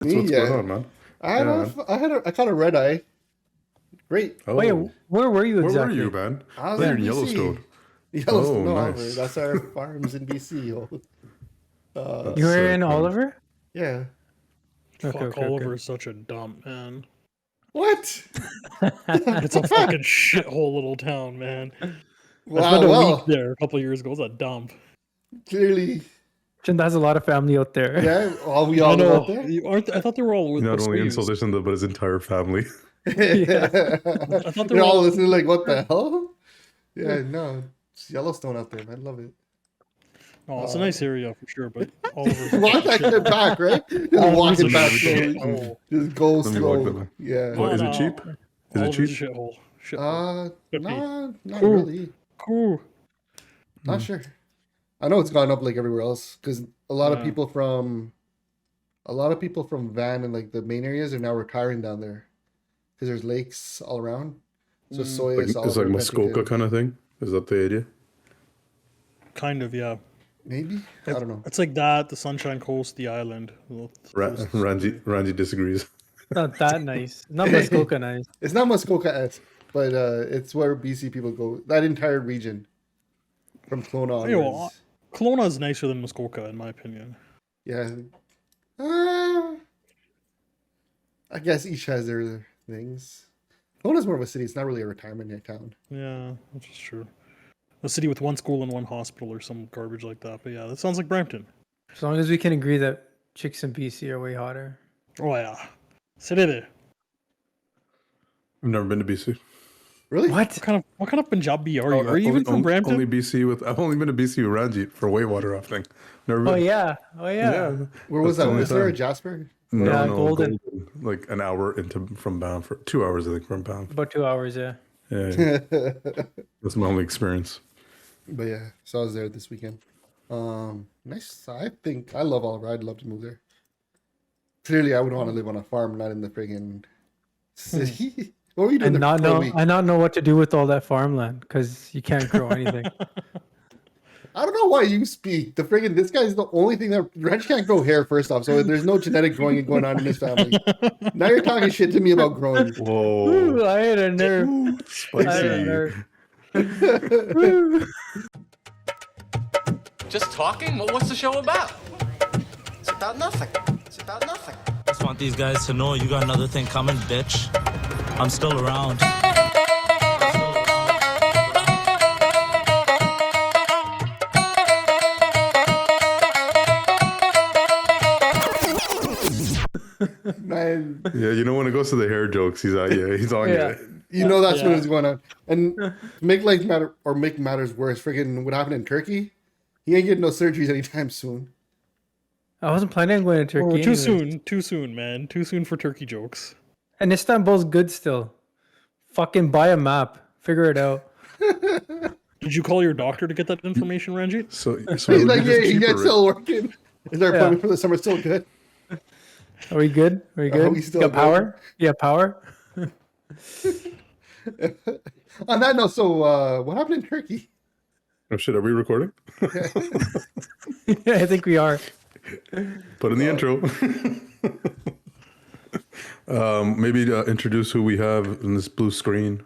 That's what's going on, man. I caught a red eye. Great. Oh, Wait, where were you where were exactly? you, man? I was You're in in BC. Yellowstone. Yellowstone, Oh, Oliver. nice. That's our farms in BC. You were Sick, in man. Oliver? Yeah. Fuck, Oliver is such a dump, man. What? It's a fucking shithole little town, man. I Wow. spent a week Well, there a couple of years ago. It's a dump. clearly, Chinda has a lot of family out there. yeah. We I all live know. out there. I thought they were all with Not only Musqueams. insulation, but his entire family. Yeah. I thought they They're were all all. listening like, what the hell? Yeah, no. It's Yellowstone out there, man. Love it. Oh, it's a nice area for sure, but Oliver's Walk that shit back, right? Just Oliver's walk a it back shithole. slowly. Just go Let me walk slow. that back. Yeah. What, is it cheap? Is it Oliver's cheap? a shithole. Shithole. Not Cool. really. Cool. Not sure. I know it's gone up like everywhere else because a lot of Yeah. people from Van and like the main areas are now retiring down there because there's lakes all around. So soy Like, is all it's like over Muskoka Penticton. kind of thing. Is that the idea? Kind of, yeah. Maybe I don't know. It's like that, the Sunshine Coast, the island. Randy disagrees. Not that nice. Not Muskoka nice. It's not Muskoka-esque, but it's where BC people go. That entire region from Kelowna You know, onwards. Kelowna is nicer than Muskoka, in my opinion. Yeah. I guess each has their things. Kelowna's more of a city. It's not really a retirement town. Yeah, that's just true. A city with one school and one hospital or some garbage like that. But yeah, that sounds like Brampton. As long as we can agree that chicks in BC are way hotter. Oh yeah. Sirere. I've never been to BC. Really? What? What kind of Punjabi are you? Are you even from Brampton? Only BC with. I've only been to BC with Ranjit for whitewater rafting. Never been. Oh yeah. Oh yeah. Yeah. Where was That's that? the only Whistler or time. Jasper? No, Yeah, no, Golden. Like an hour from Banff, for 2 hours I think from Banff. About 2 hours, yeah. Yeah, that's my only experience. But yeah, so I was there this weekend. Nice. I think I love Oliver. I'd love to move there. Clearly, I would want to live on a farm, not in the friggin' city. What were you doing And there not for a know week? I not know what to do with all that farmland because you can't grow anything. I don't know why you speak. The friggin' this guy's the only thing that Reg can't grow hair. First off, so there's no genetic growing going on in his family. Now you're talking shit to me about growing. Whoa, Ooh, I had a nerve. I had a spicy. nerve. Woo. Just talking? Well, what's the show about? It's about nothing. It's about nothing. Just want these guys to know you got another thing coming, bitch. I'm still around. Man, Yeah, you know when it goes to the hair jokes, he's on. Yeah, he's on. Yeah. you know that's Yeah. what is going on. And make matters worse. Friggin' what happened in Turkey? He ain't getting no surgeries anytime soon. I wasn't planning on going to Turkey. Oh, too anyways. soon. Too soon, man. Too soon for turkey jokes. And Istanbul's good still. Fucking buy a map. Figure it out. Did you call your doctor to get that information, Ranjit? So He's it would like, be yeah, just you cheaper, guys right? still working? Is our Yeah. appointment for the summer still good? Are we good? Are we good? we still you got good? power? Yeah, power. On that note, so what happened in Turkey? Oh shit, are we recording? Yeah, I think we are. Put in the intro. Maybe introduce who we have in this blue screen.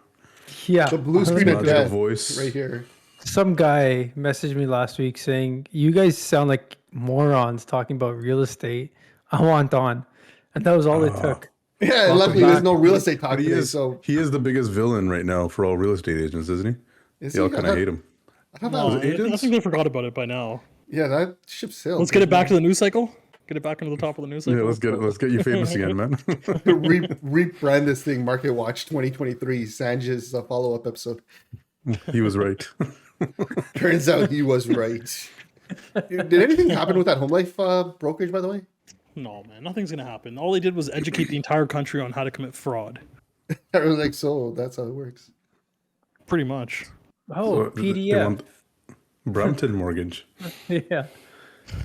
Yeah. The blue screen of Magical death, voice. right here. Some guy messaged me last week saying, "You guys sound like morons talking about real estate. I want on," and that was all it took. Yeah, and luckily there's no real estate talk today, so He is the biggest villain right now for all real estate agents, isn't he? is They all he? kind of hate him. I thought that No, was, it agents? I think they forgot about it by now. yeah, that ship sailed. Let's get it back to the news cycle. Get it back into the top of the news cycle. Yeah, let's get you famous again, man. Rebrand this thing. Market Watch 2023. Sanjit's follow-up episode. He was right. Turns out he was right. Did anything happen with that home life brokerage, by the way? No, man, nothing's gonna happen. All they did was educate the entire country on how to commit fraud. I was like, so that's how it works. Pretty much. Oh, They PDF. want Brampton Mortgage. Yeah.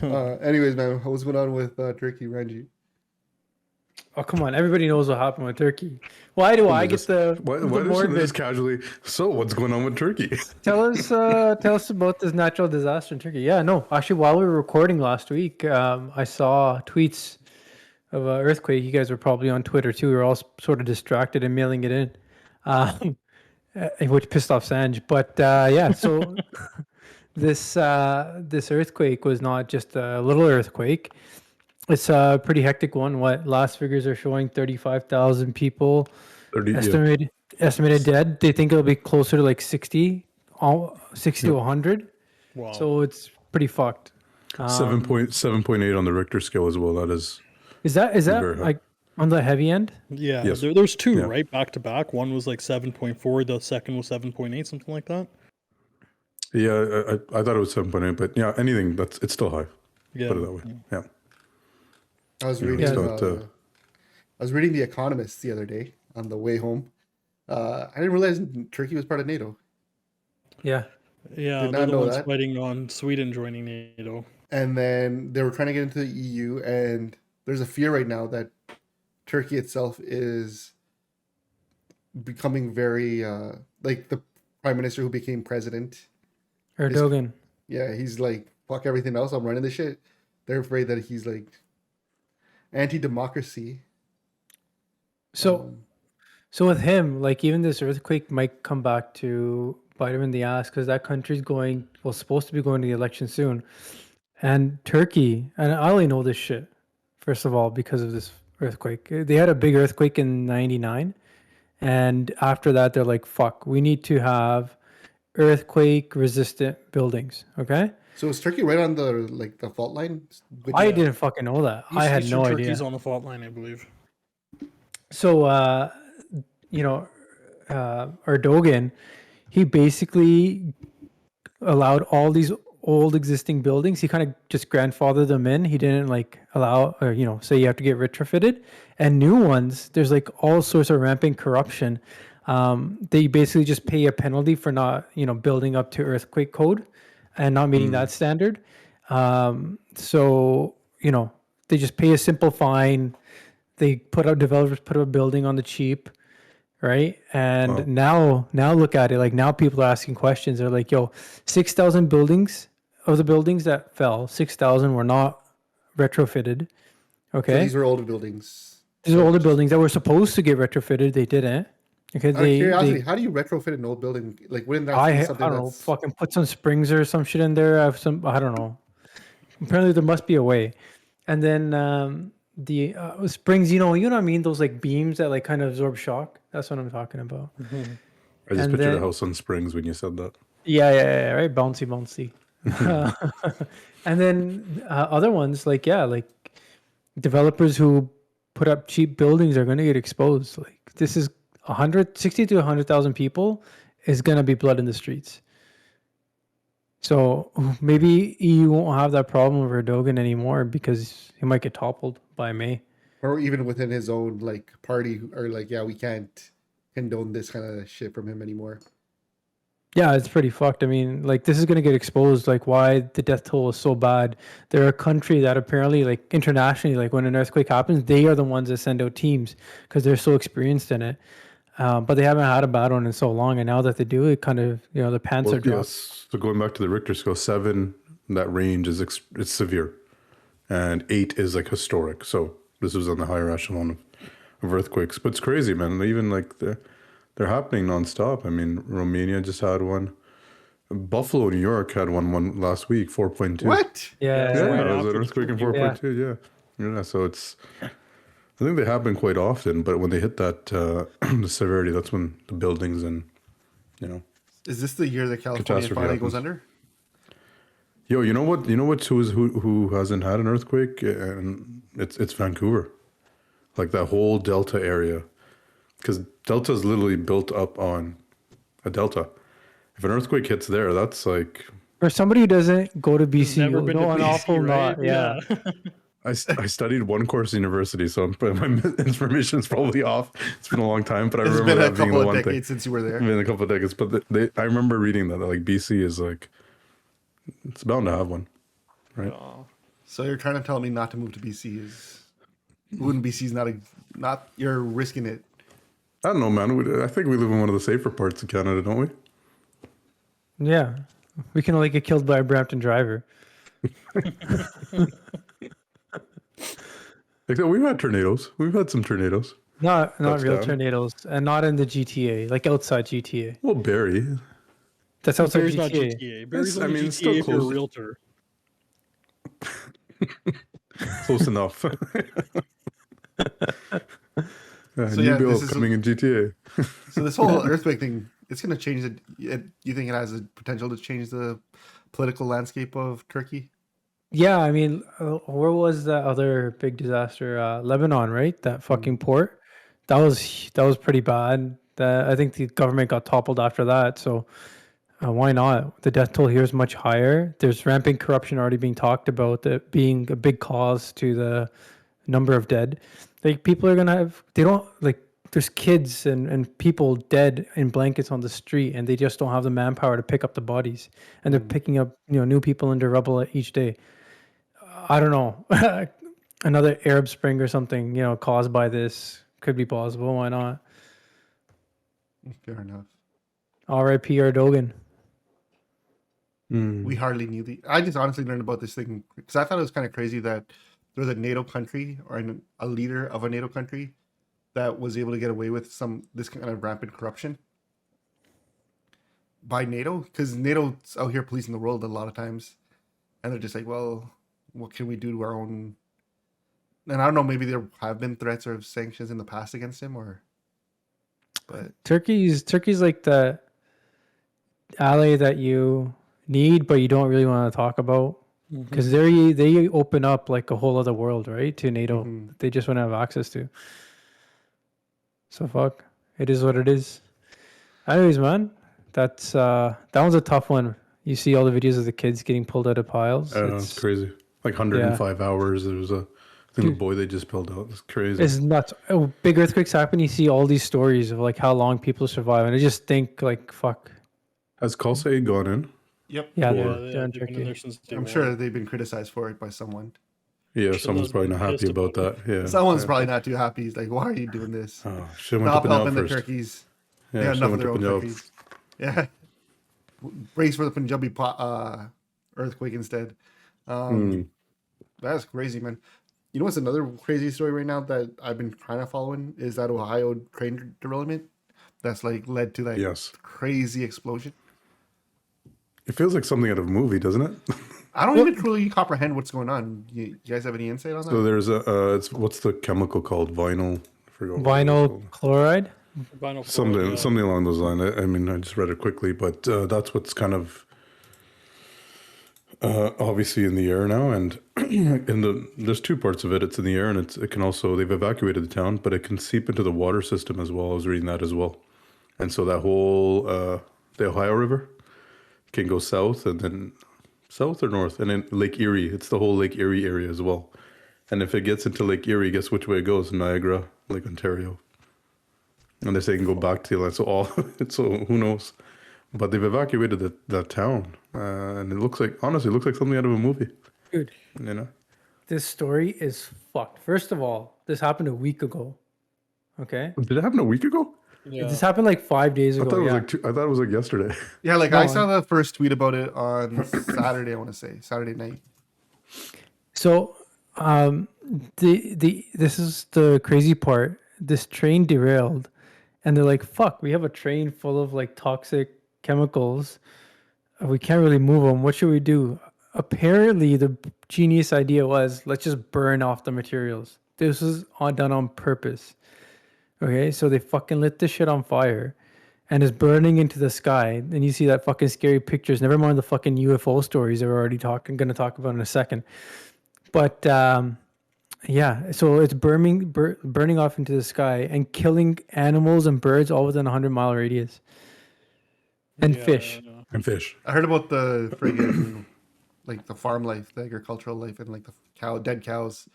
Anyways, man, what's going on with Turkey, Ranji? Oh, come on. Everybody knows what happened with Turkey. Why do I get the, Why the doesn't morbid? they just casually? So what's going on with Turkey? Tell us about this natural disaster in Turkey. Yeah, no. Actually, while we were recording last week, I saw tweets of earthquake. You guys were probably on Twitter too. We were all sort of distracted and mailing it in, which pissed off Sanj. But yeah, so this earthquake was not just a little earthquake. It's a pretty hectic one. What last figures are showing 35,000 people 30, yeah. estimated dead. They think it'll be closer to like 60 to 100. Wow. So it's pretty fucked. 7.8 on the Richter scale as well. That is Is that very high. like on the heavy end? Yeah, Yes. there's two, Yeah. right? Back to back. One was like 7.4, the second was 7.8, something like that. Yeah, I thought it was 7.8, but yeah, anything it's still high. Yeah. Put it that way. Yeah. I was Yeah, reading. it's not, I was reading The Economist the other day on the way home. I didn't realize Turkey was part of NATO, Yeah. Yeah, Did they're not the know ones that. fighting on Sweden joining NATO. and then they were trying to get into the EU. And there's a fear right now that Turkey itself is becoming very like the prime minister who became president. Erdogan. Yeah, he's like, fuck everything else. I'm running this shit. They're afraid that he's like anti-democracy. So, so with him, like even this earthquake might come back to bite him in the ass because that country's supposed to be going to the election soon. And Turkey, and I only know this shit, first of all, because of this earthquake. They had a big earthquake in 99. And after that, they're like, fuck, we need to have earthquake resistant buildings. Okay. So is Turkey right on the fault line? I didn't fucking know that. I had Eastern no Turkey's idea. on the fault line, I believe. So, Erdogan, he basically allowed all these old existing buildings. He kind of just grandfathered them in. He didn't like allow, or say you have to get retrofitted. And new ones, there's like all sorts of rampant corruption. They basically just pay a penalty for not, building up to earthquake code and not meeting that standard. So, they just pay a simple fine. Developers put up a building on the cheap, right? And now look at it. Like now people are asking questions. They're like, yo, 6,000 buildings of the buildings that fell, 6,000 were not retrofitted. Okay. So these were older buildings. These are older buildings that were supposed to get retrofitted. They didn't. Okay. Out of curiosity, how do you retrofit an old building? Like, wouldn't that be I something don't know, that's fucking put some springs or some shit in there. I don't know. Apparently there must be a way. And then the springs, you know what I mean? Those like beams that like kind of absorb shock. That's what I'm talking about. I just And pictured then- a house on springs when you said that. Yeah, right. Bouncy. And then other ones like developers who put up cheap buildings are going to get exposed. Like this is 60 to 100,000 people is going to be blood in the streets. So maybe EU won't have that problem with Erdogan anymore because he might get toppled by May. or even within his own like party are like, yeah, we can't condone this kind of shit from him anymore. Yeah, it's pretty fucked. I mean, like this is going to get exposed, like why the death toll is so bad. They're a country that apparently, like internationally, like when an earthquake happens, they are the ones that send out teams because they're so experienced in it. But they haven't had a bad one in so long, and now that they do, it kind of, the pants are dropped. Yes. So going back to the Richter scale, 7, that range is it's severe, and 8 is like historic. So this was on the higher echelon of earthquakes. But it's crazy, man. Even like they're happening nonstop. I mean, Romania just had one. Buffalo, New York had one last week, 4.2. What? Yeah, Yeah, right it was after an the earthquake in Superbowl. 4.2. Yeah. So it's. I think they happen quite often, but when they hit that the severity, that's when the buildings and Is this the year that California Catastrophe finally happens. goes under? Yo, you know what? Who hasn't had an earthquake? And it's Vancouver, like that whole Delta area, because Delta is literally built up on a delta. If an earthquake hits there, that's like For somebody who doesn't go to BC, Never been to an BC, awful right? lot. Yeah. I studied one course at university, so my information's probably off. It's been a long time, but I It's remember been a that being the couple of one thing. decades since you were there. It's been a couple of decades, but I remember reading that like BC is like it's bound to have one, right? So you're trying to tell me not to move to BC is moving to BC is not you're risking it. I don't know, man. I think we live in one of the safer parts of Canada, don't we? Yeah. We can only get killed by a Brampton driver. Like we've had tornadoes. We've had some tornadoes. Not real Touchdown. tornadoes, and not in the GTA, like outside GTA. Well, Barry. That's outside Barry's not GTA. GTA. Barry's I only mean, it's still GTA if you're a close. realtor. Close enough. So, New yeah, bill this is coming in GTA. So this whole earthquake thing, it's going to change it. You think it has the potential to change the political landscape of Turkey? Yeah, I mean, where was that other big disaster? Lebanon, right? That fucking port. That was pretty bad. I think the government got toppled after that. So why not? The death toll here is much higher. There's rampant corruption already being talked about, that being a big cause to the number of dead. Like people are gonna have, they don't like. There's kids and people dead in blankets on the street, and they just don't have the manpower to pick up the bodies, and they're picking up new people into rubble each day. I don't know. Another Arab Spring or something, caused by this could be possible. Why not? Fair enough. R.I.P. Erdogan. We hardly knew I just honestly learned about this thing because I thought it was kind of crazy that there was a NATO country or a leader of a NATO country that was able to get away with this kind of rampant corruption by NATO, because NATO's out here policing the world a lot of times, and they're just like, well, what can we do to our own? And I don't know, maybe there have been threats or sanctions in the past against him, but Turkey's like the ally that you need, but you don't really want to talk about, because they open up like a whole other world, right, to NATO. That they just want to have access to. So fuck, it is what it is. Anyways, man, that one's a tough one. You see all the videos of the kids getting pulled out of piles. It's crazy. Like 105 hours. There was I think the boy they just pulled out. It's crazy. It's nuts. Oh, big earthquakes happen. You see all these stories of like how long people survive, and I just think like, fuck. Has Kalsay gone in? yep. Yeah, Yeah, they're they've in been in Turkey. there since day I'm one. sure they've been criticized for it by someone. Yeah, Sure, someone's those probably been not happy pissed about about that. Yeah. Someone's yeah. probably not too happy. He's like, why are you doing this? Oh, should have went Stop to Punjab helping the first. turkeys. Yeah, They got should enough have of their went own to Punjab. turkeys. Yeah. Brace for the Punjabi earthquake instead. That's crazy, man. You know what's another crazy story right now that I've been kind of following is that Ohio train derailment that's like led to that Yes. crazy explosion. It feels like something out of a movie, doesn't it? I don't even truly comprehend what's going on. You guys have any insight on that? So there's what's the chemical called? Vinyl. I forgot what it is Vinyl called. chloride. Vinyl Something chloride, yeah. something along those lines. I mean, I just read it quickly, but that's what's kind of obviously in the air now, and there's two parts of it. It's in the air, and it can also, they've evacuated the town, but it can seep into the water system as well. I was reading that as well, and so that whole the Ohio River can go south, and then south or north, and then Lake Erie. It's the whole Lake Erie area as well, and if it gets into Lake Erie, guess which way it goes? Niagara, Lake Ontario. And they say it can go back to that. So so who knows? But they've evacuated that town, and it looks like something out of a movie. Dude, You know, this story is fucked. First of all, this happened a week ago. Okay, did it happen a week ago? Yeah. this happened like 5 days I ago. thought it was yeah. I thought it was like yesterday. Yeah, like No, I saw the first tweet about it on Saturday, I want to say. Saturday night. So, this is the crazy part. This train derailed, and they're like, "Fuck, we have a train full of like toxic chemicals. We can't really move them. What should we do?" Apparently, the genius idea was, let's just burn off the materials. This was done on purpose. Okay, so they fucking lit this shit on fire, and it's burning into the sky. And you see that fucking scary pictures. Never mind the fucking UFO stories that we're already gonna talk about in a second. But yeah, so it's burning off into the sky and killing animals and birds all within a 100-mile radius, and Yeah, fish. yeah. And fish. I heard about the friggin' like the farm life, the agricultural life, and like the dead cows.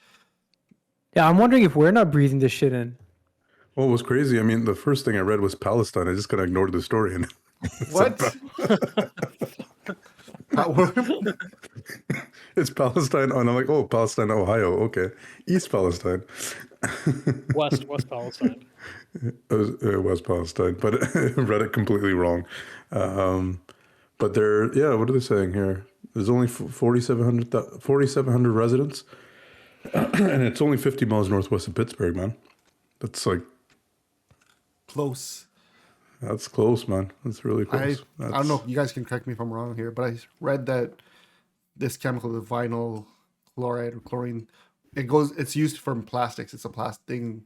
Yeah, I'm wondering if we're not breathing this shit in. Well, it was crazy. I mean, the first thing I read was Palestine. I just kind of ignored the story. And What? it's Palestine. And I'm like, oh, Palestine, Ohio. Okay. East Palestine. West Palestine. It was Palestine, but I read it completely wrong. But what are they saying here? There's only 4,700 residents. And it's only 50 miles northwest of Pittsburgh, man. That's like Close. that's close, man. That's really close. I don't know. You guys can correct me if I'm wrong here, but I read that this chemical, the vinyl chloride or chlorine, it's used from plastics. It's a plastic thing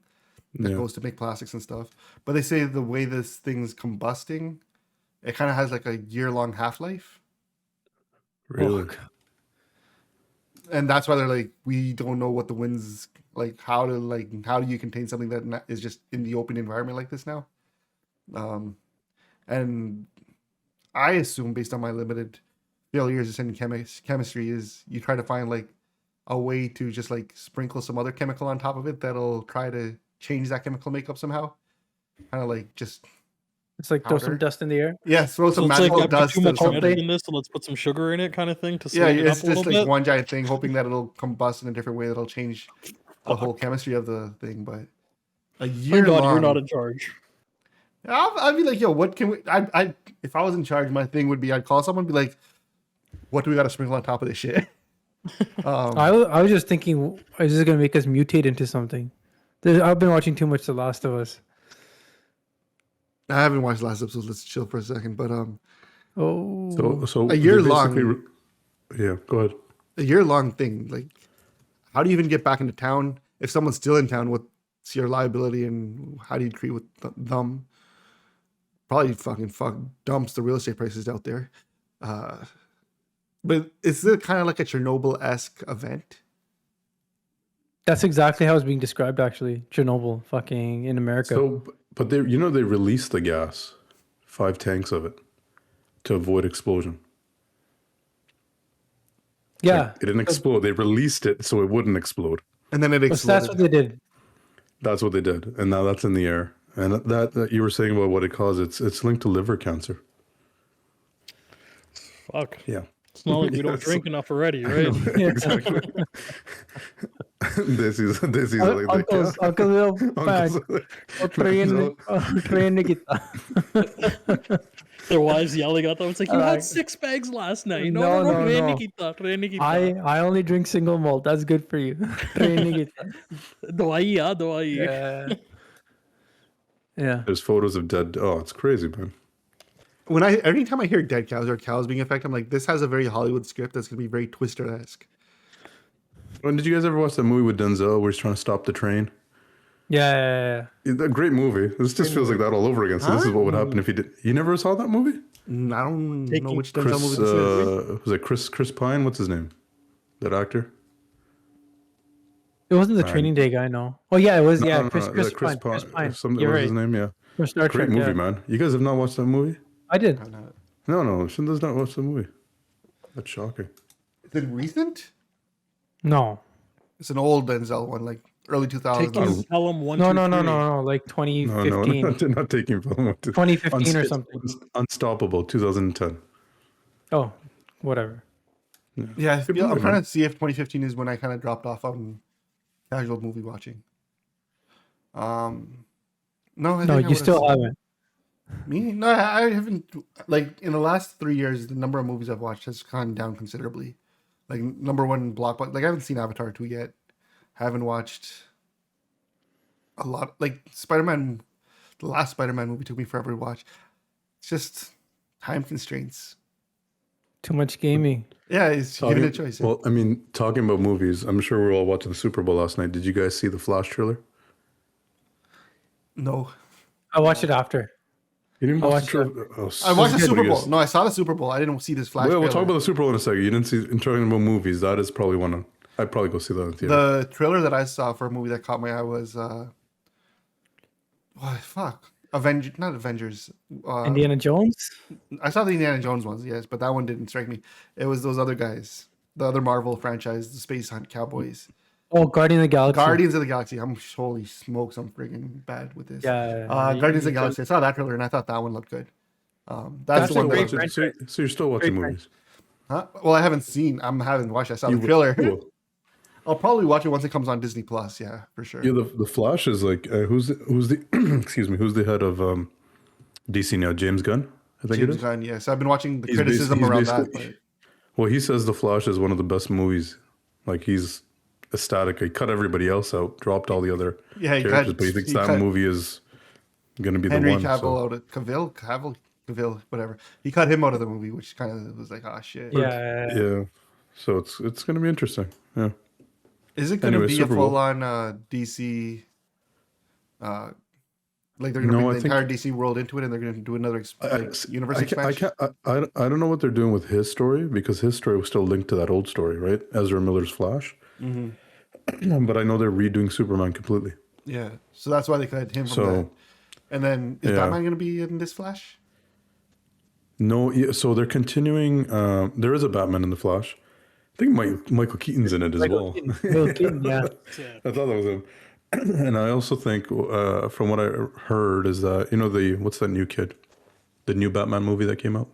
that goes to make plastics and stuff. But they say the way this thing's combusting, it kind of has like a year-long half-life. Really? And that's why they're like, we don't know what the wind's like, how do you contain something that is just in the open environment like this now? And I assume, based on my limited failures in chemistry, is you try to find like a way to just like sprinkle some other chemical on top of it that'll try to change that chemical makeup somehow. Kind of like just It's like throw some powder. dust in the air. Yeah, throw some it's like magical I put dust too or much something. nitrogen in this, so let's put some sugar in it, kind of thing, to Yeah, sweeten it it's up a just little like bit. one giant thing, hoping that it'll combust in a different way that'll change the whole chemistry of the thing. But a year Thank God long, you're not in charge. I'd be like, yo, what can we? I if I was in charge, my thing would be I'd call someone, and be like, what do we got to sprinkle on top of this shit? I was just thinking, is this gonna make us mutate into something? I've been watching too much The Last of Us. I haven't watched the last episode. Let's chill for a second. But Oh, So A year they long. basically yeah, go ahead. a year long thing, like, how do you even get back into town? If someone's still in town, what's your liability and how do you treat with them? Probably fucking dumps the real estate prices out there. But is it kind of like a Chernobyl-esque event? that's exactly how it's being described. Actually, Chernobyl, fucking in America. So, but they released the gas, 5 tanks of it, to avoid explosion. yeah, It didn't explode. They released it so it wouldn't explode. And then it but exploded. that's what they did. That's what they did, and now that's in the air. And that you were saying about what it caused, it's linked to liver cancer. Fuck. Yeah. It's not like we Yeah, don't drink so- enough already, right? Exactly. this is like Uncle's little bag. Uncle's- Train kita. Their wives yelling at them. It's like, you Like- had 6 bags last night. No, no, train no. kita, train kita. I only drink single malt. That's good for you. Train kita. Doai. Yeah. Yeah. There's photos of dead. Oh, it's crazy, man. Anytime I hear dead cows or cows being affected, I'm like, this has a very Hollywood script that's gonna be very Twister-esque. When did you guys ever watch that movie with Denzel where he's trying to stop the train? Yeah. A great movie. This just feels like that all over again. So this is what would happen if he did. You never saw that movie? I don't know Taking which Denzel Chris, movie this is. was it Chris Pine? What's his name? That actor? It wasn't the Training Day guy, no. Oh yeah, it was. Yeah, No, Chris Chris Pine. Chris Pine. Something. You're What's right. his name? Yeah. From Star Great Trek. movie, Yeah. man. You guys have not watched that movie? I did. No. Shin does not watch the movie. That's shocking. Is it recent? No. It's an old Denzel one, like early 2000s. Taking Pelham 1, No, 2, no, no, 3. no, no. Like 2015. not taking film. 2015 or something. Unstoppable, 2010. Oh, whatever. Yeah, Good I'm movie, trying man. to see if 2015 is when I kind of dropped off on casual movie watching. No, I No, think I you would've still seen- haven't. Me? No, I haven't. Like in the last 3 years, the number of movies I've watched has gone down considerably. Like number one blockbuster. Like I haven't seen Avatar 2 yet. Haven't watched a lot. Like Spider-Man, the last Spider-Man movie took me forever to watch. It's just time constraints. Too much gaming. Yeah, it's given a choice. Well, I mean, talking about movies, I'm sure we were all watching the Super Bowl last night. Did you guys see the Flash trailer? No, I watched it after. You didn't I watch watched the trailer? Oh, I watched the so Super good. Bowl. No, I saw the Super Bowl. I didn't see this Flash. We'll talk trailer. about the Super Bowl in a second. You didn't see. In talking about movies, that is probably one of. I'd probably go see that in the theater. The trailer that I saw for a movie that caught my eye was not Avengers. Indiana Jones? I saw the Indiana Jones ones, yes, but that one didn't strike me. It was those other guys, the other Marvel franchise, the Space Hunt Cowboys, Oh, Guardian of the Galaxy. Guardians of the Galaxy. Holy smokes, I'm freaking bad with this. Yeah. Guardians of the Galaxy. I saw that trailer and I thought that one looked good. That's That's the one a that great was, franchise. So you're still watching Great movies? huh? Well, I haven't watched it. I saw the You trailer. will. I'll probably watch it once it comes on Disney Plus. Yeah, for sure. Yeah, the Flash is like who's the excuse me, who's the head of DC now? James Gunn, I think it James is. Gunn, yes. I've been watching the He's criticism he's around that. basically- But Well, he says the Flash is one of the best movies. Like he's ecstatic. He cut everybody else out, dropped all the other Yeah, he characters, cut- but he thinks he that cut movie is going to be Henry the one. Cavill So. out of Cavill, whatever. He cut him out of the movie, which kind of was like, oh shit. Yeah. Yeah, so it's going to be interesting. Yeah, Is it going to Anyway, be Super a Bowl. full on DC? Like they're going to No, bring I the think- entire DC world into it, and they're going to do another universe I expansion. don't know what they're doing with his story because his story was still linked to that old story, right? Ezra Miller's Flash. But I know they're redoing Superman completely. Yeah, so that's why they cut him from So, that. And then is yeah. Batman going to be in this Flash? No, yeah, so they're continuing. There is a Batman in the Flash. I think Michael Keaton's in it as well. Michael Keaton, yeah. I thought that was him. And I also think, from what I heard, is that what's that new kid, the new Batman movie that came out,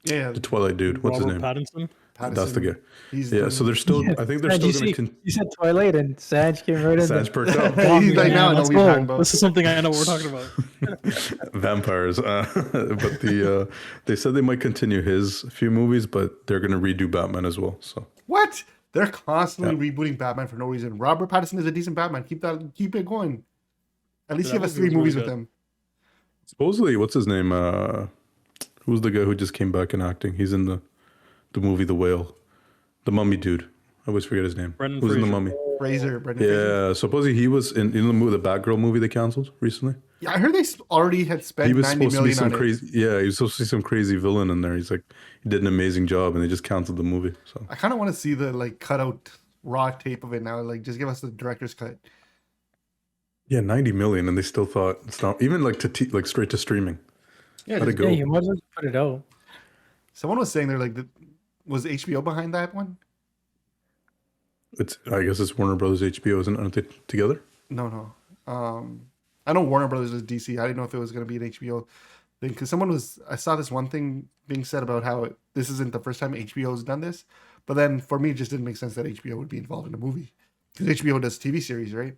Yeah, the Twilight dude. What's Robert his name? Pattinson. That's the guy. He's Yeah, the- so they're still. I think they're Did still you going see? to. You said Twilight and Sanj came right in. Sanj perked up. He's like, now I know let's what you're go. talking about. This is something I know what we're talking about. Vampires. But they said they might continue his few movies, but they're going to redo Batman as well. So What? They're constantly rebooting Batman for no reason. Robert Pattinson is a decent Batman. Keep it going. At least Yeah, give us that 3 movie was movies really with good. him. supposedly, what's his name? Who's the guy who just came back in acting? He's in the movie The Whale, the Mummy dude. I always forget his name. Brendan Who's in the Fraser. Mummy? Brendan Fraser. Yeah, supposedly he was in the movie, the Batgirl movie they canceled recently. Yeah, I heard they already had spent He was 90 supposed to be million some on it. crazy. Yeah, he was supposed to be some crazy villain in there. He's like, he did an amazing job, and they just canceled the movie. So I kind of want to see the like cutout raw tape of it now. Like, just give us the director's cut. yeah, 90 million, and they still thought it's not even like like straight to streaming. Yeah, How'd it just- go? Yeah, you might as well just put it out. someone was saying they're like, was HBO behind that one? I guess it's Warner Brothers HBO, aren't they together? No. I know Warner Brothers is DC. I didn't know if it was going to be an HBO thing because I saw this one thing being said about how this isn't the first time HBO has done this, but then for me it just didn't make sense that HBO would be involved in a movie because HBO does TV series, right?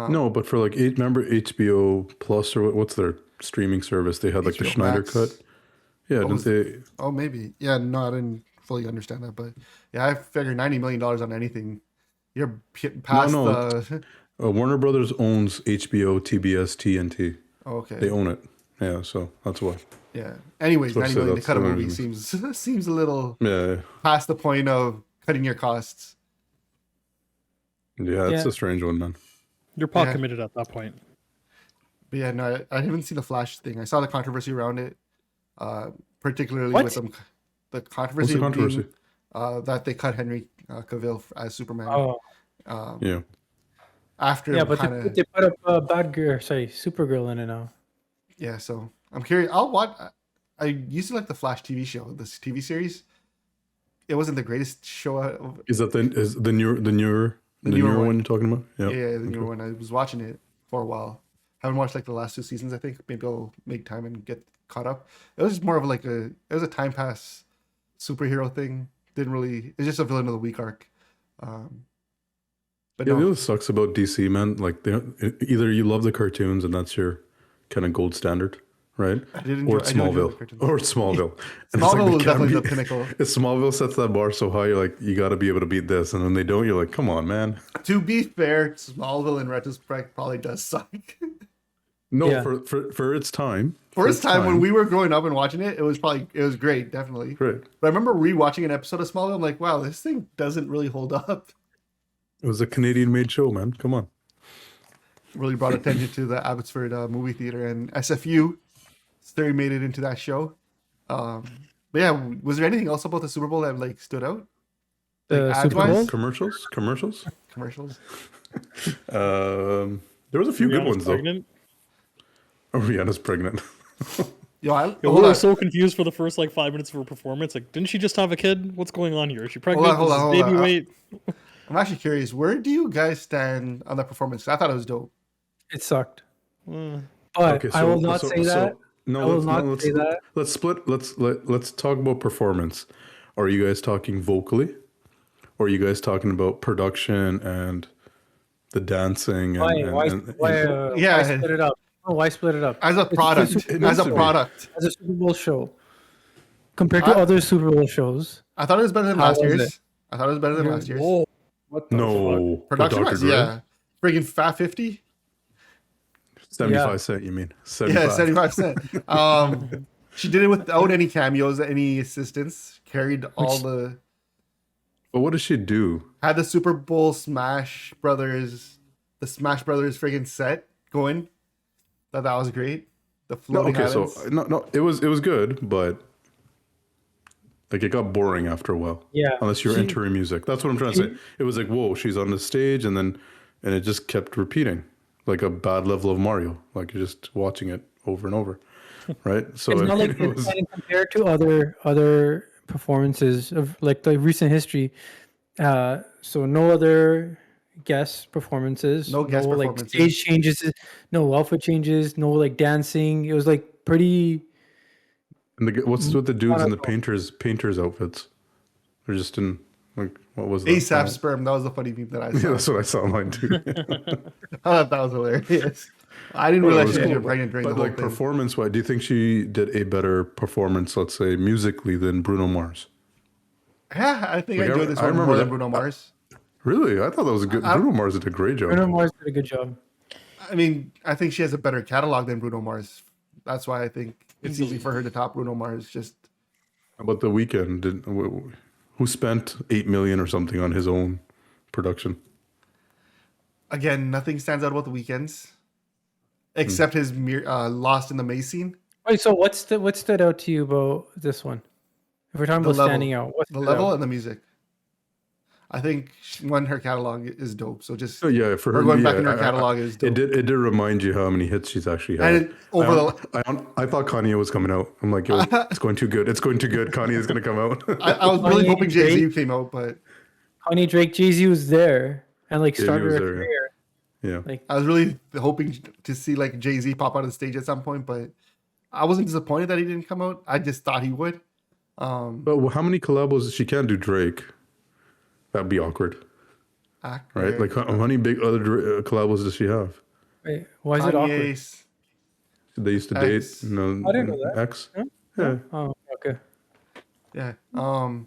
No, but for like remember HBO Plus or what's their streaming service? They had like the HBO Schneider Max. cut. Yeah, didn't was- they? Oh, maybe. Yeah, no, I didn't fully understand that, but yeah, I figure $90 million on anything. You're past No. the. Warner Brothers owns HBO, TBS, TNT. Oh, okay. They own it. Yeah, so that's why. Yeah. Anyways, So 90 say million to that's cut a the movie reason. seems a little Yeah, past the point of cutting your costs. yeah, it's Yeah. a strange one, man. You're pot Yeah. committed at that point. But yeah, no, I haven't seen the Flash thing. I saw the controversy around it, particularly What? with the controversy, What's the controversy? being, that they cut Henry Cavill as Superman. Oh, Yeah. After yeah, but kind of they put up Bad Girl, Supergirl in it now. yeah. So I'm curious. I'll watch. I used to like the Flash TV show, this TV series. It wasn't the greatest show. Is that the newer newer one one. you're talking about? Yeah, the newer one. I was watching it for a while. Haven't watched like the last 2 seasons. I think maybe I'll make time and get caught up. It was just more of it was a time pass superhero thing. Didn't really. It's just a villain of the week arc. But Yeah, no, you know what sucks about DC, man? Like, either you love the cartoons and that's your kind of gold standard, right? I did Or enjoy. it's I do enjoy the Smallville. cartoons. Or it's Smallville. And it's Smallville they was can't definitely the beat- pinnacle. If Smallville sets that bar so high, you're like, you got to be able to beat this. And then they don't, you're like, come on, man. To be fair, Smallville in retrospect probably does suck. No, Yeah. for its time. For its time when we were growing up and watching it, it was great, definitely. Right. But I remember rewatching an episode of Smallville. I'm like, wow, this thing doesn't really hold up. It was a Canadian-made show, man. Come on. Really brought attention to the Abbotsford movie theater and SFU. Story made it into that show. But yeah, was there anything else about the Super Bowl that like stood out? The Like, Super ad-wise? Bowl? Commercials? Commercials. There was a few good Rihanna's ones, though. pregnant. Oh, Rihanna's pregnant. Yo, Yo, we hold were on. so confused for the first like 5 minutes of her performance. Like, didn't she just have a kid? What's going on here? Is she pregnant? Hold on, Is hold this on. baby weight? I'm actually curious. Where do you guys stand on that performance? I thought it was dope. It sucked. Uh, But I will not say that. No, I will let's, not no, let's, say that. let's split. Let's talk about performance. Are you guys talking vocally, or are you guys talking about production and the dancing? And, Yeah. why split it up? No, why split it up? As a product. it As needs a to be. product. As a Super Bowl show, compared to other Super Bowl shows, I thought it was better than How last was year's. it? I thought it was better than Yeah. last year's. whoa. What the No, for Production Dr. wise, Dre? yeah. Friggin' Fat 50? 75 Yeah. cent, you mean? Yeah, 75. 75%. She did it without any cameos, any assistance. Carried all the. But what does she do? Had the Super Bowl the Smash Brothers friggin' set going. Thought that was great. The No, floating okay, so islands. it was good, but like it got boring after a while. Yeah. Unless you're She- into her music. That's what I'm trying to say. It was like, whoa, she's on the stage, and it just kept repeating. Like a bad level of Mario. Like you're just watching it over and over. Right? So It's I not mean, like it was, compared to other performances of like the recent history. So no other guest performances, No guest like performances. stage changes, no outfit changes, no like dancing. It was like pretty. and what's with the dudes in the Wonderful. painters outfits? They're just in like what was that? ASAP sperm. That was the funny meme that I Yeah, saw. that's what I saw mine too. I thought that was hilarious. I didn't Well, it realize was she was cool, pregnant during but the whole like thing. performance-wise, do you think she did a better performance, let's say musically, than Bruno Mars? Yeah, I think Like, I enjoyed this I one remember more than that- Bruno Mars. Really? I thought that was a good. Bruno Mars did a great job. Bruno Mars did a good job. I mean, I think she has a better catalog than Bruno Mars. That's why I think it's easy for her to top Bruno Mars. Just How about the weekend? Who spent 8 million or something on his own production? again, nothing stands out about the weekends except his Lost in the Maze scene. Wait, so what stood out to you about this one? If we're talking The about level. standing out, what The stood level out? and the music. I think her catalog is dope. So just Oh yeah, for her her going back yeah, in her catalog is dope. It did remind you how many hits she's actually had. And I thought Kanye was coming out. I'm like, yo, it's going too good. It's going too good. Kanye is going to come out. I was really Kanye hoping Jay-Z Drake. came out, but Kanye, Drake, Jay-Z was there and like Jay-Z started was her there, yeah. career. Yeah. Like I was really hoping to see like Jay-Z pop out of the stage at some point, but I wasn't disappointed that he didn't come out. I just thought he would. But how many collabos? She can't do Drake. That'd be awkward, right? Like how many big other collabos does she have? wait, why is it awkward? Kanye's. They used to X. date. No, I didn't know that. X. Huh? Yeah. Oh, okay. Yeah. All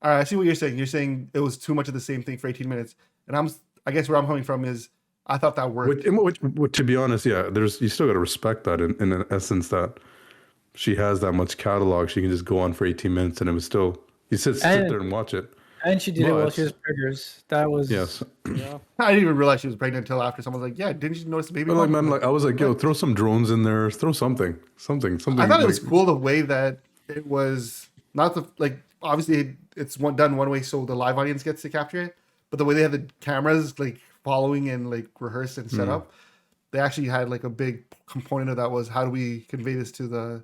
right. I see what you're saying. You're saying it was too much of the same thing for 18 minutes, and I guess where I'm coming from is I thought that worked. Which, to be honest, yeah, you still got to respect that in an essence that she has that much catalog. She can just go on for 18 minutes and it was still, you sit there and watch it. And she did it while But- she was preggers. That was Yes. Yeah. I didn't even realize she was pregnant until after someone was like, "Yeah, didn't you notice the baby?" But like, bump?" man, like I was like, yo, throw some drones in there, throw something. I thought it was like- cool the way that it was not the like obviously it's done one way so the live audience gets to capture it, but the way they had the cameras like following and like rehearsed and set up, they actually had like a big component of that was how do we convey this to the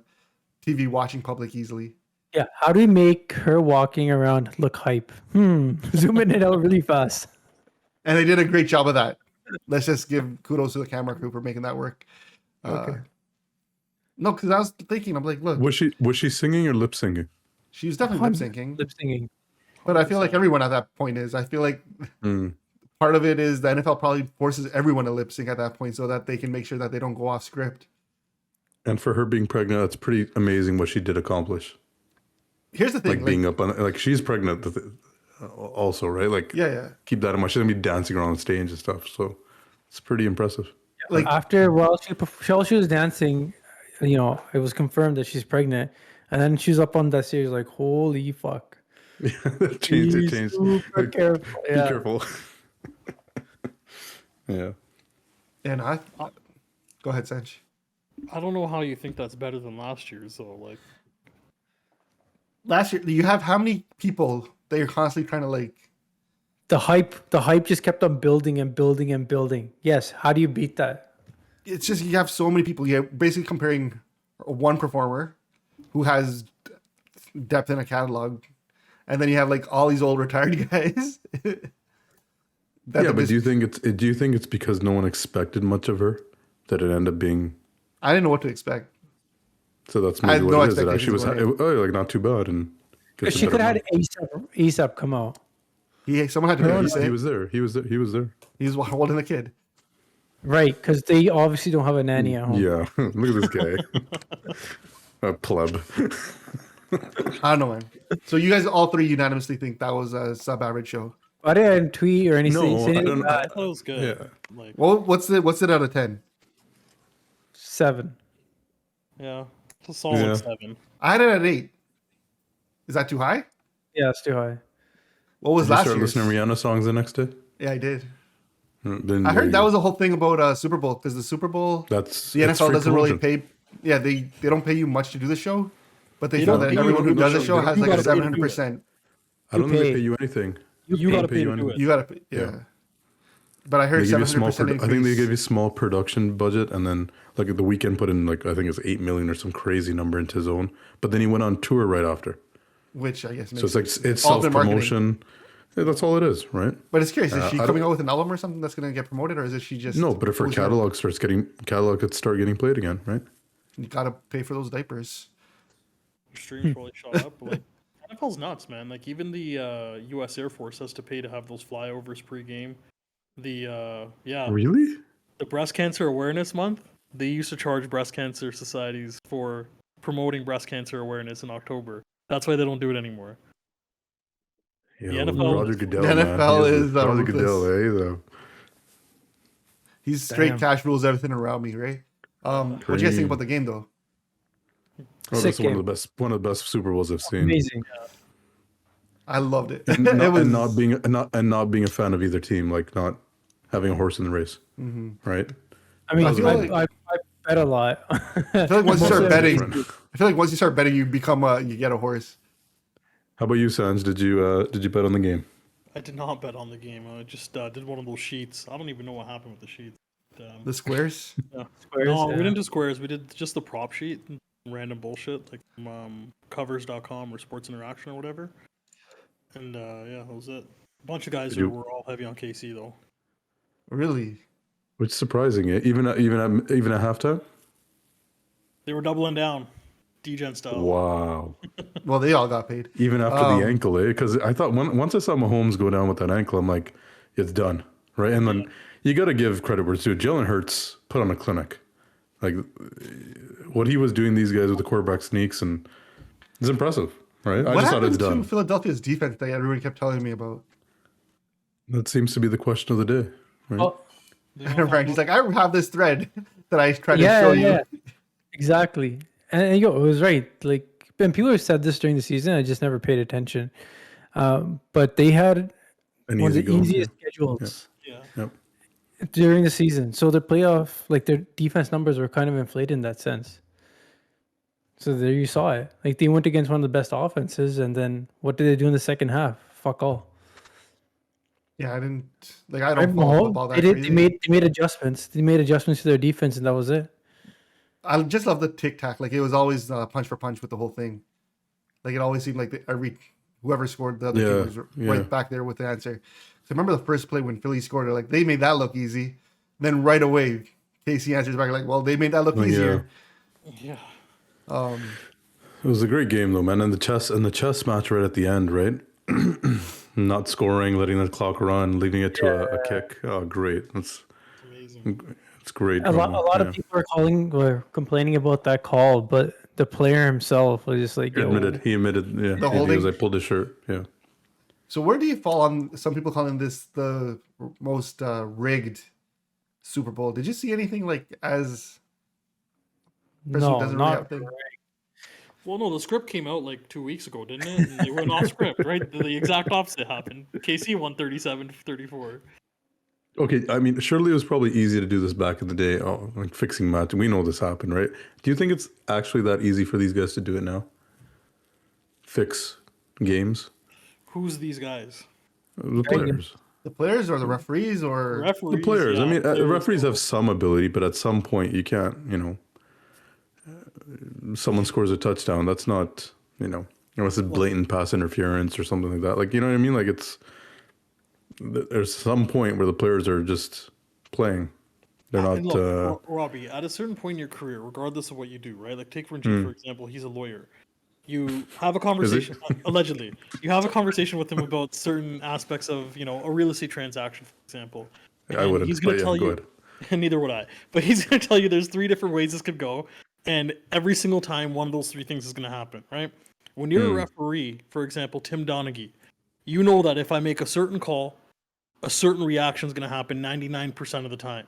TV watching public easily. yeah. How do we make her walking around look hype? Zooming it out really fast. And they did a great job of that. Let's just give kudos to the camera crew for making that work. Okay. No, because I was thinking, I'm like, look, Was she singing or lip singing? she was definitely lip syncing. Lip singing. But I feel like everyone at that point is. I feel like part of it is the NFL probably forces everyone to lip sync at that point so that they can make sure that they don't go off script. And for her being pregnant, that's pretty amazing what she did accomplish. Here's the thing, Like being up on, like she's pregnant also, right? Like yeah. keep that in mind. She's gonna be dancing around the stage and stuff, so it's pretty impressive. Like After while she was dancing, it was confirmed that she's pregnant, and then she's up on that stage like, holy fuck. It changed. Be super careful. Be Yeah. careful. Yeah. and I go ahead, Sanj. I don't know how you think that's better than last year's though. Like, Last year, you have how many people that you're constantly trying to like? The hype just kept on building and building and building. Yes, how do you beat that? It's just you have so many people. You're basically comparing one performer who has depth in a catalog, and then you have like all these old retired guys. Yeah, but do you think it's because no one expected much of her that it ended up being? I didn't know what to expect. So that's I maybe had what no it is. It actually was expectations going like not too bad, and gets a She could better have had ASAP come out. Someone had to release He it. was there. He was there. He's holding the kid. Right, because they obviously don't have a nanny at home. Yeah, look at this guy, a pleb. I don't know, man. So you guys all three unanimously think that was a sub-average show. I didn't tweet or anything. No, say I anything don't. I bad. thought it was good. Yeah. Like, Well, what's it out of 10? 7. yeah, it's a solid Yeah. 7. I had it at 8. Is that too high? Yeah, it's too high. What was Did you last start year's? listening to Rihanna songs the next day? Yeah, I did. Then I there heard you that go. was the whole thing about Super Bowl, because the Super Bowl, That's the it's NFL free doesn't really promotion. pay. Yeah, they don't pay you much to do the show, but they They found don't that pay you everyone to who do the does the show. show has You like a gotta pay to do it. 700%. I don't think pay. they pay you anything. You got to pay pay you to do anything. it. You gotta, pay, yeah. Yeah. But I heard They give you a small. 700% increase. I think they give you a small production budget, and then like the weekend put in like I think it's 8 million or some crazy number into his own. But then he went on tour right after. which I guess So makes it's like sense. it's All self been marketing. promotion. Yeah, that's all it is, right? But it's curious, is she I coming don't- out with an album or something that's going to get promoted, or is it she just No, but if her who's her- catalog could start getting played again, right? You gotta pay for those diapers. Streams probably shot up. But like, NFL's nuts, man. Like even the U.S. Air Force has to pay to have those flyovers pre-game. The Really? the Breast Cancer Awareness Month. They used to charge breast cancer societies for promoting breast cancer awareness in October. That's why they don't do it anymore. Yo, NFL Roger Goodell, The man. NFL He is, Roger ruthless. Goodell, though. He's straight Damn. cash rules everything around me, right? What do you guys think about the game though? Oh, Sick that's game. one of the best Super Bowls I've seen. Amazing. I loved it. And It was not being a fan of either team, like not having a horse in the race, right? I mean, I feel like- I bet a lot. I feel like once you start Mostly- betting, different. I feel like once you start betting, you become you get a horse. How about you, Sanj? Did you bet on the game? I did not bet on the game. I just did one of those sheets. I don't even know what happened with the sheets. The squares. Yeah. Squares, No, yeah. we didn't do squares. We did just the prop sheet, random bullshit like covers.com or Sports Interaction or whatever. And yeah, that was it. A bunch of guys Did who you- were all heavy on KC though. Really? Which is surprising, eh? Even at halftime. They were doubling down, DGen style. Wow. Well, they all got paid. Even after the ankle, eh? Because I thought once I saw Mahomes go down with that ankle, I'm like, it's done, right? And then you got to give credit where it's due. Jalen Hurts put on a clinic, like what he was doing these guys with the quarterback sneaks, and it's impressive, right? I What just thought it's happened to done. Philadelphia's defense that everybody kept telling me about? That seems to be the question of the day. Right? Oh, They don't have Frankie's like, I have this thread that I tried to yeah, show yeah, you. exactly. And yo, it was right. Like, and people have said this during the season. I just never paid attention. But they had An one of easy the go, easiest schedules Yeah. Yep. during the season. So their playoff, like their defense numbers were kind of inflated in that sense. So there you saw it. Like they went against one of the best offenses, and then what did they do in the second half? Fuck all. Yeah, I didn't like. I Right, don't follow Mahomes, football that they did. crazy. They made adjustments. They made adjustments to their defense, and that was it. I just love the tic tac. Like it was always punch for punch with the whole thing. Like it always seemed like whoever scored the other Yeah, team was yeah. right back there with the answer. So remember the first play when Philly scored, like they made that look easy. Then right away, Casey answers back like, "Well, they made that look Yeah. easier." Yeah. It was a great game though, man. And the chess match right at the end, right? Not scoring, letting the clock run, leaving it to a kick. Oh, great! It's Amazing. great. A lot drama, of people were complaining about that call, but the player himself was just like, He yo, admitted, yeah. The He holding? goes, I pulled his shirt. Yeah. So where do you fall on? Some people calling this the most rigged Super Bowl. Did you see anything like as? person who no, doesn't really have not thing? Well, no, the script came out like 2 weeks ago, didn't it? And they went off script, right? The exact opposite happened. KC won 37-34. Okay, I mean, surely it was probably easy to do this back in the day, like fixing match. We know this happened, right? Do you think it's actually that easy for these guys to do it now? Fix games? Who's these guys? The players. The players or the referees or Referees. The players. I yeah, mean, players. referees have some ability, but at some point you can't, someone scores a touchdown. That's not, unless it's blatant pass interference or something like that. Like, you know what I mean? Like there's some point where the players are just playing. They're not, And look, Robbie, at a certain point in your career, regardless of what you do, right? Like take Ranjit, for example, he's a lawyer. You have a conversation, allegedly, you have a conversation with him about certain aspects of, a real estate transaction, for example. I wouldn't, He's going but to yeah, tell go you, ahead. and neither would I, but he's going to tell you there's 3 different ways this could go. And every single time, one of those 3 things is going to happen, right? When you're a referee, for example, Tim Donaghy, you know that if I make a certain call, a certain reaction is going to happen 99% of the time.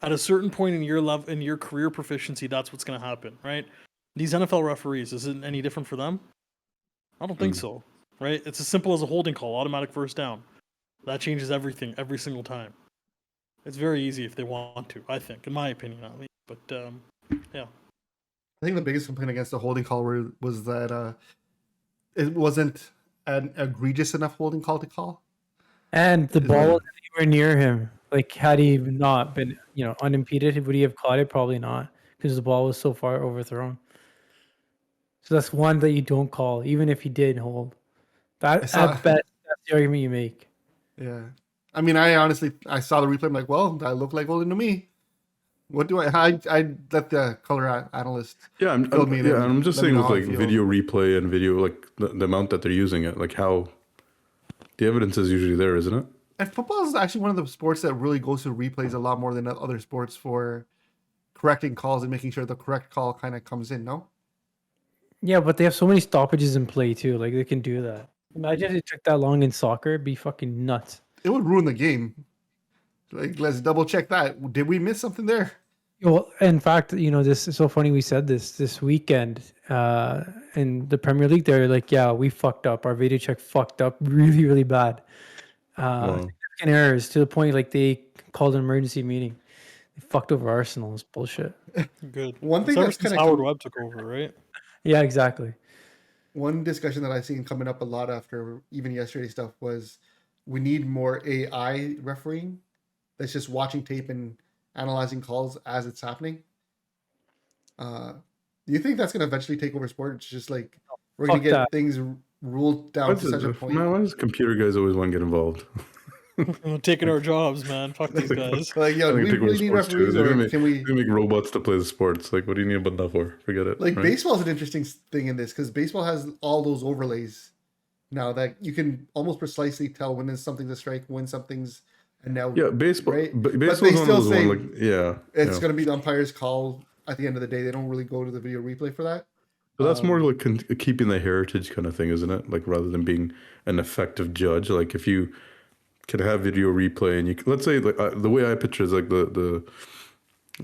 At a certain point in your level, in your career proficiency, that's what's going to happen, right? These NFL referees, is it any different for them? I don't think so, right? It's as simple as a holding call, automatic first down. That changes everything every single time. It's very easy if they want to, I think, in my opinion at least. But yeah. I think the biggest complaint against the holding call was that it wasn't an egregious enough holding call to call. And the ball wasn't anywhere near him. Like, had he not been, unimpeded, would he have caught it? Probably not, because the ball was so far overthrown. So that's one that you don't call, even if he did hold. That at best, that's the argument you make. Yeah. I mean, I saw the replay. I'm like, well, that looked like holding to me. What do I let the color analyst. Yeah, I'm just saying with like video replay and video, like the amount that they're using it, like how the evidence is usually there, isn't it? And football is actually one of the sports that really goes through replays a lot more than other sports for correcting calls and making sure the correct call kind of comes in, no? Yeah, but they have so many stoppages in play too. Like, they can do that. Imagine if it took that long in soccer. It'd be fucking nuts. It would ruin the game. Like, let's double check that. Did we miss something there? Well, in fact, this is so funny. We said this weekend in the Premier League. They're like, yeah, we fucked up. Our video check fucked up really, really bad. Significant errors to the point like they called an emergency meeting. They fucked over Arsenal. It's bullshit. Good. One thing that's kind of Howard Webb took over, right? Yeah, exactly. One discussion that I've seen coming up a lot after even yesterday's stuff was we need more AI refereeing that's just watching tape and analyzing calls as it's happening. Do you think that's going to eventually take over sport? It's just like we're going to get things ruled down to such a point. Man, why does computer guys always want to get involved? Taking our jobs, man. Fuck these guys. Like, yo, do we really need referees, or can we make robots to play the sports? Like, what do you need about that for? Forget it. Like, right? baseball is an interesting thing in this because baseball has all those overlays now that you can almost precisely tell when something's a strike, when something's a no. Yeah, baseball. Right? But they still say it's going to be the umpire's call at the end of the day. They don't really go to the video replay for that. But that's more like keeping the heritage kind of thing, isn't it? Like, rather than being an effective judge. Like, if you can have video replay and let's say like the way I picture is like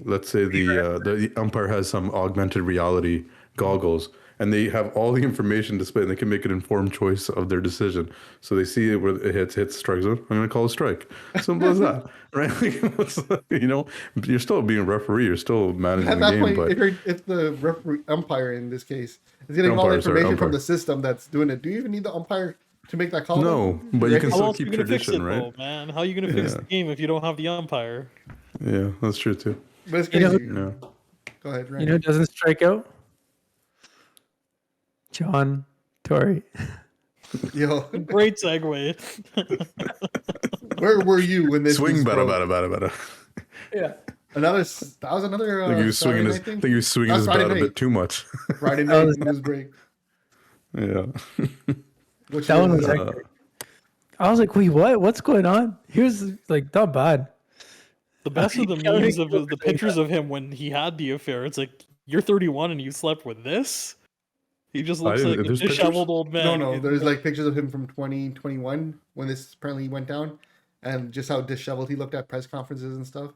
let's say the umpire has some augmented reality goggles and they have all the information displayed and they can make an informed choice of their decision. So they see it where it hits strike zone. I'm going to call a strike. Simple as that, right? You're still being a referee. You're still managing at that the game. Point, but if the referee umpire in this case is getting all the information from the system that's doing it, do you even need the umpire to make that call? No, but you can How still else are you keep gonna fix tradition, it, right? though, man? How are you going to fix the game if you don't have the umpire? Yeah, that's true too. But it's crazy. Yeah. Go ahead, Ryan. Who doesn't strike out? John Tory. Yo, Great segue. where were you when this Swing was better. Yeah. That was another. I think he was swinging his. I think he was swinging his bat a bit too much. Friday night news break. Yeah. That one was I was like, wait, what? What's going on? He was like, not bad. The best of the memes of the pictures of him when he had the affair. It's like, you're 31 and you slept with this? He just looks like a disheveled old man. No, there's like pictures of him from 2021 when this apparently went down, and just how disheveled he looked at press conferences and stuff.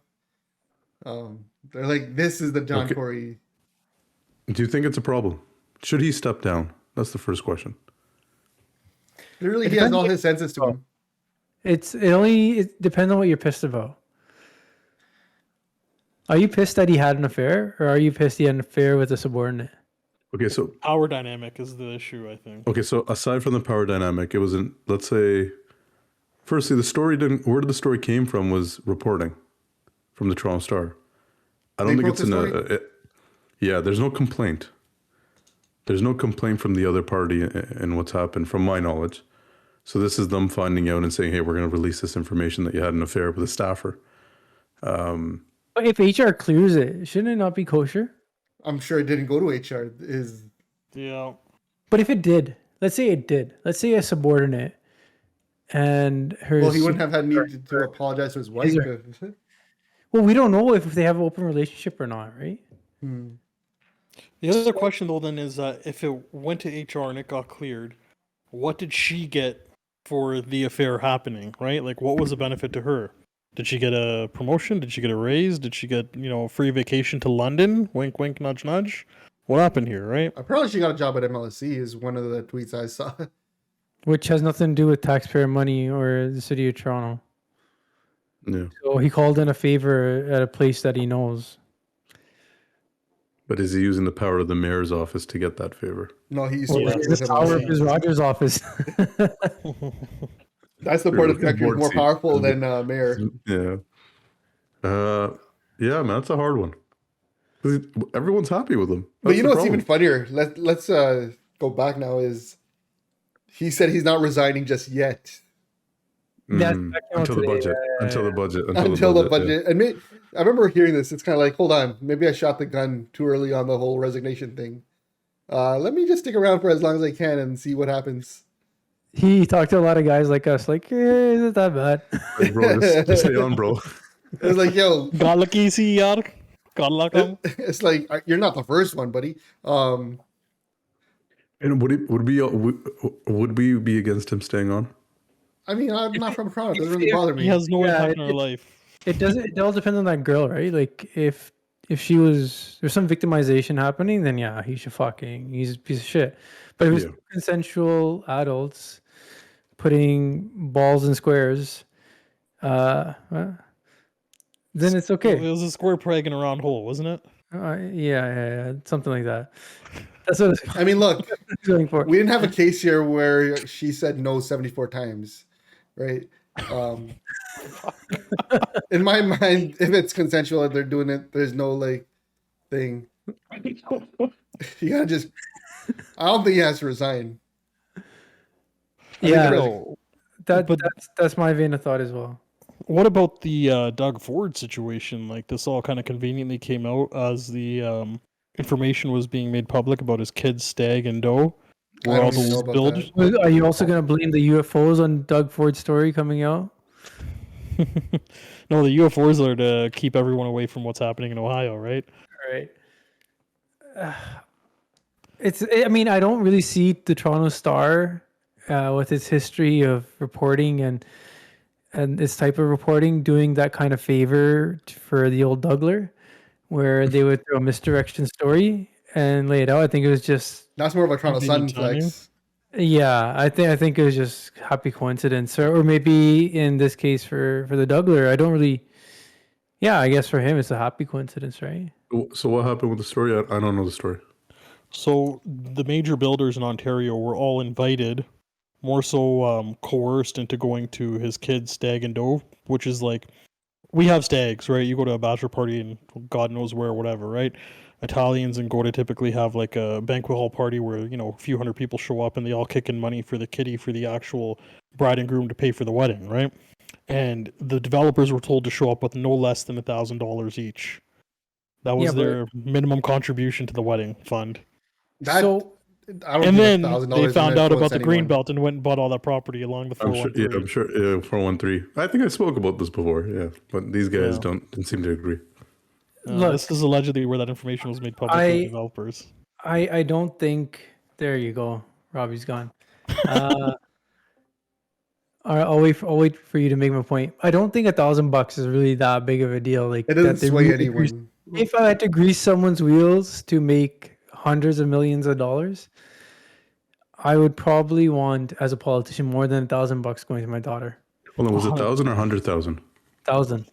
They're like, this is the John Tory. Do you think it's a problem? Should he step down? That's the first question. Literally, he has all his senses to him. It depends on what you're pissed about. Are you pissed that he had an affair, or are you pissed he had an affair with a subordinate? Okay, so power dynamic is the issue, I think. Okay, so aside from the power dynamic, it was let's say, firstly, where the story came from was reporting from the Toronto Star. I don't think it's there's no complaint. There's no complaint from the other party in what's happened, from my knowledge. So this is them finding out and saying, hey, we're going to release this information that you had an affair with a staffer. But if HR clears it, shouldn't it not be kosher? I'm sure it didn't go to HR. Yeah. But if it did, let's say it did. Let's say a subordinate and her... Well, he wouldn't have had need to apologize to his wife. Well, we don't know if they have an open relationship or not, right? The other question, though, then is if it went to HR and it got cleared, what did she get for the affair happening, right? Like, what was the benefit to her? Did she get a promotion? Did she get a raise? Did she get, a free vacation to London? Wink, wink, nudge, nudge. What happened here, right? Apparently, she got a job at MLSC. Is one of the tweets I saw. Which has nothing to do with taxpayer money or the city of Toronto. Yeah. So he called in a favor at a place that he knows. But is he using the power of the mayor's office to get that favor? No, he used Well, to work it's with the power of MLSC. his Rogers office. That's the part of the country is more Boardsy. powerful than mayor. Yeah. Yeah, man, that's a hard one. Everyone's happy with him. But That's you the know what's problem. even funnier? Let's go back now. Is he said he's not resigning just yet That Mm, came out until the today, budget. Until the budget. until the yeah. budget. And I remember hearing this. It's kind of like, hold on, maybe I shot the gun too early on the whole resignation thing. Let me just stick around for as long as I can and see what happens. He talked to a lot of guys like us, like, isn't that bad? Like, bro, just stay on, bro. It's like, yo, God lucky si yaar. God luck him. it's like you're not the first one, buddy. And would we be against him staying on? I mean, I'm not from Toronto. It doesn't really bother He me. has no Yeah, impact in our life. It all depends on that girl, right? Like if there's some victimization happening, then yeah, he's a piece of shit. But if it's Yeah. consensual adults putting balls in squares, then it's It okay. was a square peg in a round hole, wasn't it? Yeah, something like that. That's what I mean, look, it's going for. we didn't have a case here where she said no 74 times, right? In my mind, if it's consensual and they're doing it, there's no like thing. You gotta just. I don't think he has to resign. Yeah, No. that, but- that's my vein of thought as well. What about the Doug Ford situation? Like, this all kind of conveniently came out as the information was being made public about his kids, Stag and Doe. I Where all don't even know those about build. that. Are you also going to blame the UFOs on Doug Ford's story coming out? No, the UFOs are to keep everyone away from what's happening in Ohio, right? Right. I mean, I don't really see the Toronto Star with its history of reporting and this type of reporting doing that kind of favor for the old Dougler, where they would throw a misdirection story and lay it out. I think it was just, That's more of a Toronto Sun Convenient timing. flex. yeah, I think it was just happy coincidence, or maybe in this case for the Dougler, I don't really. Yeah, I guess for him it's a happy coincidence, right? So what happened with the story? I don't know the story. So the major builders in Ontario were all invited, more so coerced into going to his kids' Stag and Doe, which is like, we have stags, right? You go to a bachelor party and God knows where, whatever, right? Italians and Gouda typically have like a banquet hall party where, a few hundred people show up and they all kick in money for the kitty, for the actual bride and groom to pay for the wedding, right? And the developers were told to show up with no less than $1,000 each. That was Yeah, but- their minimum contribution to the wedding fund. That, So I don't And think then $1,000 they is found gonna out about influence the green anyone. belt and went and bought all that property along the I'm sure. 413. Yeah, I'm sure. Yeah, 413. I think I spoke about this before. Yeah, but these guys Yeah. don't seem to agree. Look, This is allegedly where that information was made public to the developers. I don't think. There you go. Robbie's gone. I'll wait for you to make my point. I don't think $1,000 is really that big of a deal. Like It that doesn't they sway really grease- anyone. If I had to grease someone's wheels to make hundreds of millions of dollars, I would probably want, as a politician, more than $1,000 going to my daughter. Hold on, was it 1,000 or 100,000? 1,000.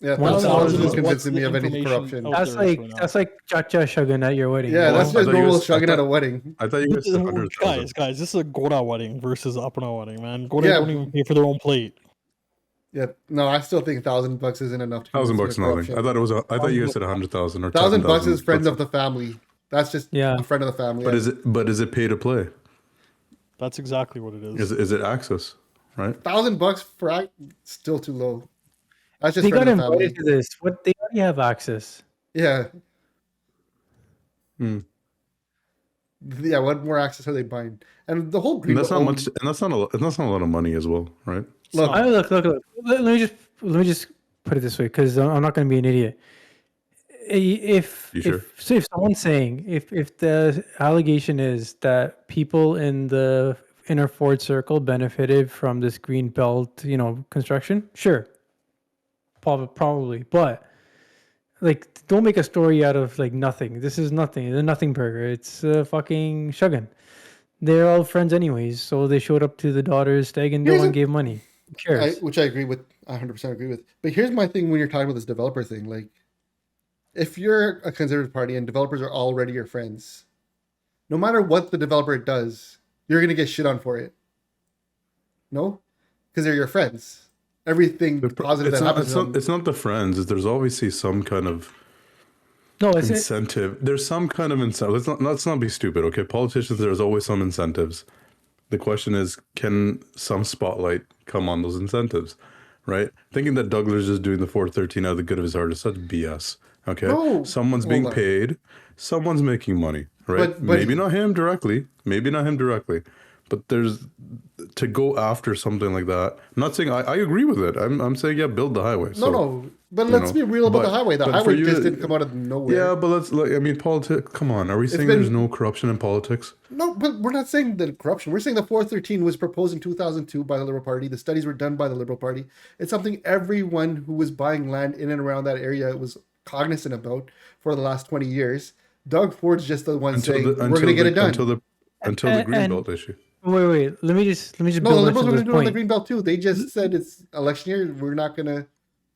Yeah, $1,000 $1,000 is isn't what's convincing the me of any information corruption. out That's there like right now. cha-cha shugging at your wedding. Yeah, you that's know? just I thought you normal guys- shugging at a wedding. I thought you guys said 100,000. Guys, this is a Gouda wedding versus a Apana wedding, man. Gouda Yeah. don't even pay for their own plate. Yeah, no, I still think $1,000 isn't enough. To $1,000 convince me nothing. of I corruption. thought it was. I thought you guys said 100,000 or $1,000 is friends 10,000. of the family. That's just Yeah. a friend of the family. But is it pay to play? That's exactly what it is. Is it access? Right. $1,000 for still too low. That's just They got friend of the invited family. to this. What they already have access. Yeah. Hmm. Yeah, what more access are they buying? And the whole And green that's not own- much. And that's not a. And that's not a lot of money as well, right? Look, Look. Let me just put it this way, because I'm not going to be an idiot. If You sure? if someone's saying if the allegation is that people in the inner Ford circle benefited from this green belt, construction? Sure, probably, but like, don't make a story out of like nothing. This is nothing. The nothing burger. It's fucking Shuggin. They're all friends anyways, so they showed up to the daughter's stag and no Here's one a- gave money. Who cares? which I agree with. I 100% agree with. But here's my thing when you're talking about this developer thing. Like, if you're a conservative party and developers are already your friends, no matter what the developer does, you're gonna get shit on for it. No, because they're your friends. Everything positive that happens. It's not the friends. There's obviously some kind of No, it's it. incentive. There's some kind of incentive. Let's not be stupid, okay? Politicians, there's always some incentives. The question is, can some spotlight come on those incentives, right? Thinking that Douglas is doing the 413 out of the good of his heart is such BS, okay? No, Someone's being paid. Someone's making money, right? But maybe not him directly. But there's to go after something like that. I'm not saying I agree with it. I'm saying, yeah, build the highway. No. But let's be real about the highway. The highway just didn't come out of nowhere. Yeah, but politics. Come on, are we saying there's no corruption in politics? No, but we're not saying the corruption. We're saying the 413 was proposed in 2002 by the Liberal Party. The studies were done by the Liberal Party. It's something everyone who was buying land in and around that area was cognizant about for the last 20 years. Doug Ford's just the one saying, we're going to get it done. Until the Greenbelt issue. Wait. Let me just No, the build Liberals on were this going to do it on the point. Greenbelt too. They just said it's election year. We're not going to,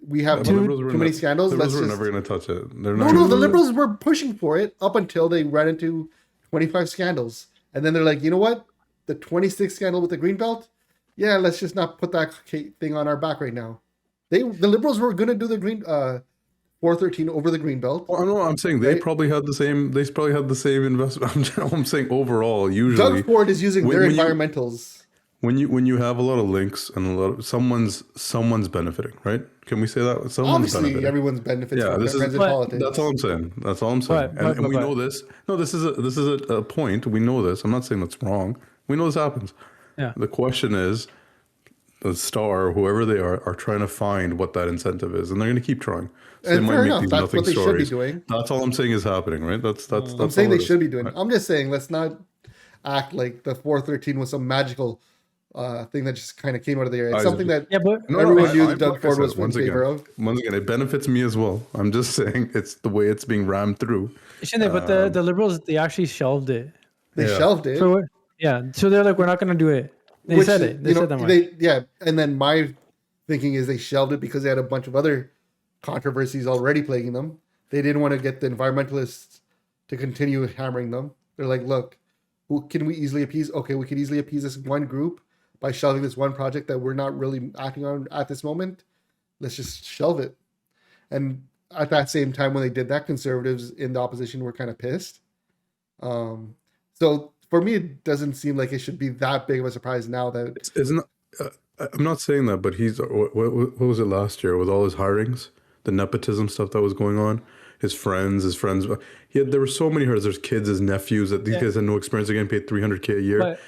we have The too Liberals were many not- scandals. The Let's Liberals were just... never going to touch it. They're No, not the Liberals were pushing for it up until they ran into 25 scandals. And then they're like, you know what? The 26th scandal with the Greenbelt? Yeah, let's just not put that thing on our back right now. The Liberals were going to do the 413 over the Greenbelt. Well, no, I'm saying they probably had the same. They probably had the same investment. I'm saying overall, usually, Doug Ford is using their environmentals. When you have a lot of links and a lot of someone's benefiting, right? Can we say that someone's Obviously, benefiting? everyone's benefits Yeah, from this their friends is in politics. that's all I'm saying. That's all I'm saying. But And we know this. No, this is a point. We know this. I'm not saying that's wrong. We know this happens. Yeah. The question is, the Star, whoever they are trying to find what that incentive is, and they're going to keep trying. So And they might fair make enough. these That's nothing what they should be stories. doing. That's all I'm saying is happening, right? That's I'm saying all they it is. should be doing. I'm just saying let's not act like the 413 was some magical thing that just kind of came out of the air. It's something that everyone knew that Doug Ford was in favor of. Once again, it benefits me as well. I'm just saying it's the way it's being rammed through. Shouldn't they? But the Liberals, they actually shelved it. They shelved it. For what? Yeah. So they're like, we're not going to do it. They said it. They said that much. And then my thinking is they shelved it because they had a bunch of other controversies already plaguing them. They didn't want to get the environmentalists to continue hammering them. They're like, look, who can we easily appease? Okay, we can easily appease this one group by shelving this one project that we're not really acting on at this moment. Let's just shelve it. And at that same time, when they did that, conservatives in the opposition were kind of pissed. So for me, it doesn't seem like it should be that big of a surprise now that it's not. I'm not saying that, but what was it last year with all his hirings, the nepotism stuff that was going on, his friends. There were so many hires. There's kids, his nephews that these guys had no experience. They're getting paid $300K a year. But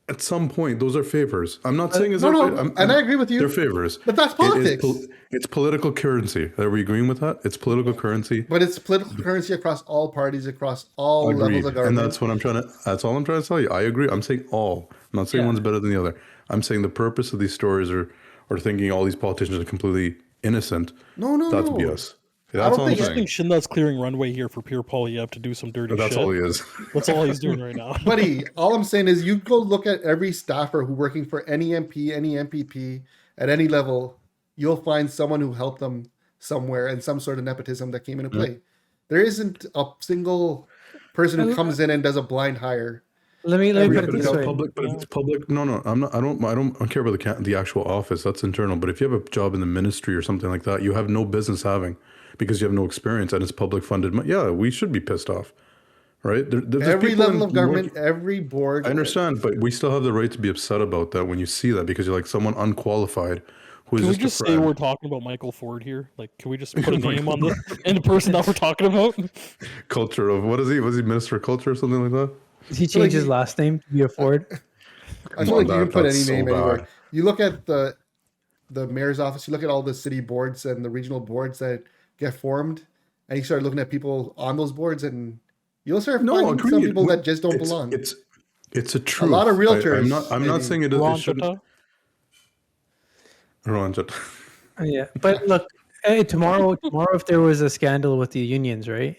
at some point, those are favors. I'm not saying it's and I agree with you. They're favors, But that's politics. It's political currency. Are we agreeing with that? It's political currency. But it's political currency across all parties, across all levels of government. And that's what I'm trying to. That's all I'm trying to tell you. I agree. I'm saying all. I'm not saying one's better than the other. I'm saying the purpose of these stories are thinking all these politicians are completely innocent. No. That's BS. I That's don't all I'm think- saying. Shinda's clearing runway here for Pierre Polyev to do some dirty That's shit. all he is. That's all he's doing right now. Buddy, all I'm saying is you go look at every staffer who working for any MP, any MPP at any level, you'll find someone who helped them somewhere and some sort of nepotism that came into play. There isn't a single person who comes in and does a blind hire. let me put it But this it's way. public. But if it's public, no. I'm not. I don't care about the actual office. That's internal. But if you have a job in the ministry or something like that, you have no business having because you have no experience and it's public funded. Yeah, we should be pissed off, right? There's Every people level in of government, every board. I understand, but we still have the right to be upset about that when you see that because you're like someone unqualified who is Can we just just a say friend. we're talking about Michael Ford here? Like, can we just put a name on the and the person that we're talking about? Culture of what is he? Was he minister of culture or something like that? He changed his last name to be a Ford. I feel like you can put any That's so name anywhere. bad. You look at the mayor's office, you look at all the city boards and the regional boards that get formed, and you start looking at people on those boards, and you'll start finding some agreed. people that just don't It's- belong. It's a truth. lot of I'm realtors, not. I'm maybe. not saying it shouldn't. Ranjata? Yeah, but look, tomorrow, if there was a scandal with the unions, right?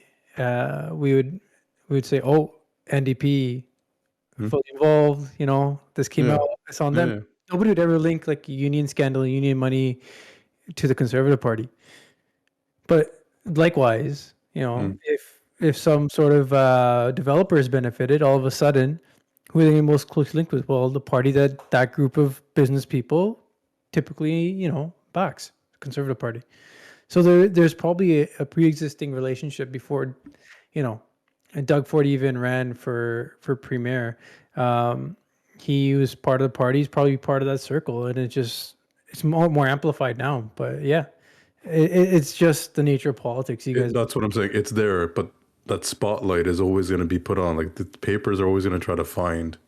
We would say, oh, NDP fully involved. You know, this came Yeah. out. It's on Yeah, them. yeah. Nobody would ever link like a union scandal, union money to the Conservative Party. But likewise, you know, if some sort of developer is benefited, all of a sudden, who are they most closely linked with? Well, the party that group of business people typically, you know, backs, the Conservative Party. So there's probably a pre-existing relationship before, you know, and Doug Ford even ran for premier. He was part of the party. He's probably part of that circle, and it's more amplified now. But yeah, it's just the nature of politics. You guys, That's what I'm saying. It's there, but that spotlight is always going to be put on. Like the papers are always going to try to find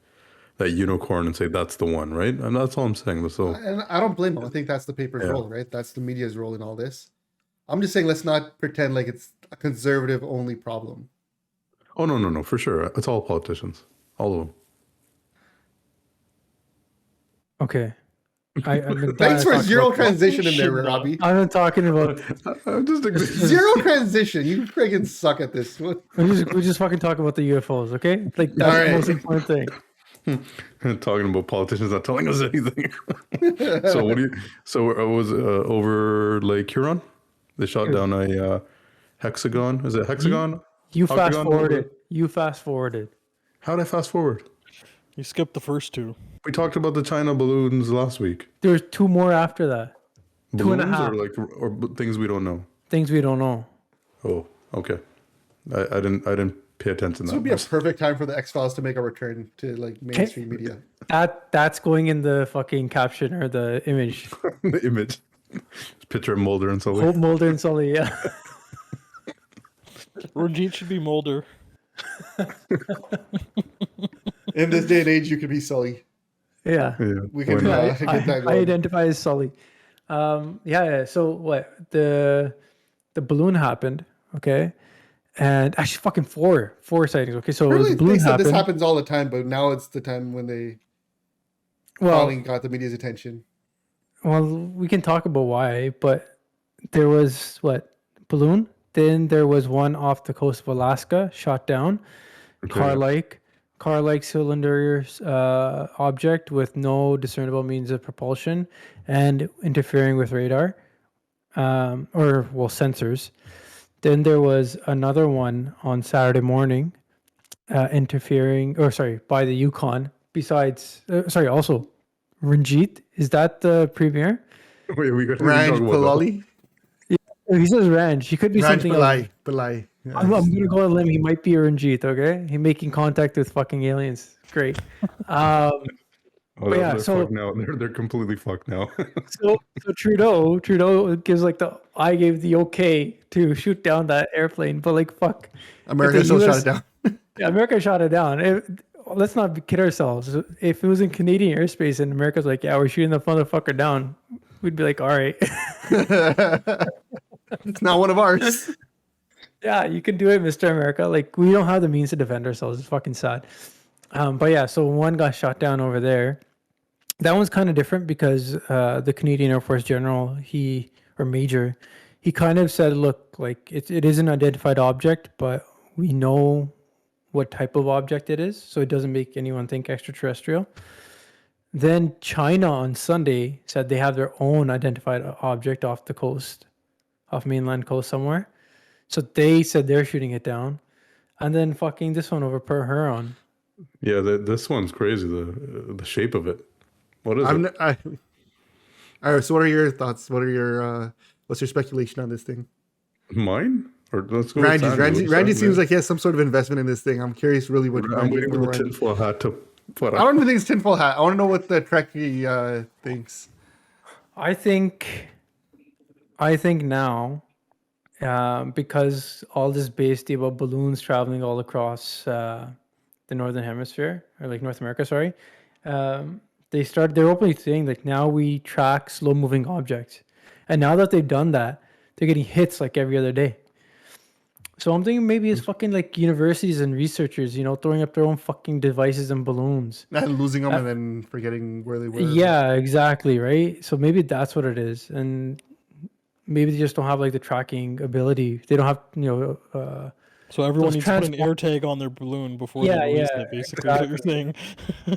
that unicorn and say that's the one, right? And that's all I'm saying. So And I don't blame them. I think that's the paper's role, right? That's the media's role in all this. I'm just saying, let's not pretend like it's a conservative only problem. oh no, for sure. It's all politicians, all of them. okay. I've been Thanks for talking zero about- transition in there, Shit, Robbie. I've been talking about. I'm just Zero transition. You friggin' suck at this. What? We just fucking talk about the UFOs, okay? Like that's Alright. the most important thing. talking about politicians not telling us anything. So what do you? So it was over Lake Huron. They shot down a hexagon. Is it hexagon? You fast Octagon? forwarded. You fast forwarded. How did I fast forward? You skipped the first two. We talked about the China balloons last week. There's two more after that. Balloons 2.5. or things we don't know. Things we don't know. Oh, okay. I didn't pay attention to This that would be a much. perfect time for the X-Files to make a return to like mainstream media. That's going in the fucking caption or the image. The image. Picture of Mulder and Sully. Hope Mulder and Sully, yeah. Ranjit should be Mulder. In this day and age, you could be Sully. Yeah. Yeah. We can Why not? get that I going. identify as Sully. Yeah. So what the balloon happened, okay, and actually fucking four sightings. Okay, so Really, the balloon they said this happened. happens all the time, but now it's the time when they Well, finally got the media's attention. well, we can talk about why, but there was balloon. Then there was one off the coast of Alaska, shot down, car-like cylinder object with no discernible means of propulsion and interfering with radar, sensors. Then there was another one on Saturday morning, by the Yukon. Besides, also Ranjit, is that the premier? Wait, we got to Ranj talk about Palali? He says Ranj. He could be Ranj something else. Palai. Yeah. I'm gonna go on a limb. He might be a Ranjit. Okay, he making contact with fucking aliens. Great. Oh, yeah, they're so- fucked now. They're completely fucked now. So Trudeau gives I gave the okay to shoot down that airplane, but like fuck, America the still shot US it down. yeah, America shot it down. Let's not kid ourselves. If it was in Canadian airspace and America's like, yeah, we're shooting the motherfucker down, we'd be like, all right. It's not one of ours. Yeah, you can do it, Mr. America. Like, we don't have the means to defend ourselves. It's fucking sad. But yeah, so one got shot down over there. That one's kind of different because the Canadian Air Force General, Major, he kind of said, look, like it is an identified object, but we know what type of object it is, so it doesn't make anyone think extraterrestrial. Then China on Sunday said they have their own identified object off the coast, off mainland coast somewhere. So they said they're shooting it down. And then fucking this one over Pearl Huron. Yeah, this one's crazy. The shape of it. What is it? All right. So, what are your thoughts? What's your speculation on this thing? Mine? Or let's go. with Randy seems like he has some sort of investment in this thing. I'm curious, really, what I'm waiting for the tinfoil hat to put I don't even think it's tinfoil hat. I want to know what the Trekkie thinks. I think now, because all this based about balloons traveling all across the northern hemisphere, or like North America, sorry, they're openly saying like now we track slow moving objects, and now that they've done that, they're getting hits like every other day. So I'm thinking maybe it's fucking like universities and researchers, throwing up their own fucking devices and balloons. And losing them and then forgetting where they were. Yeah, exactly, right? So maybe that's what it is. And maybe they just don't have like the tracking ability. They don't have, So everyone those needs to put an transport- air tag on their balloon before Yeah, they release yeah, it, basically, is what you're saying.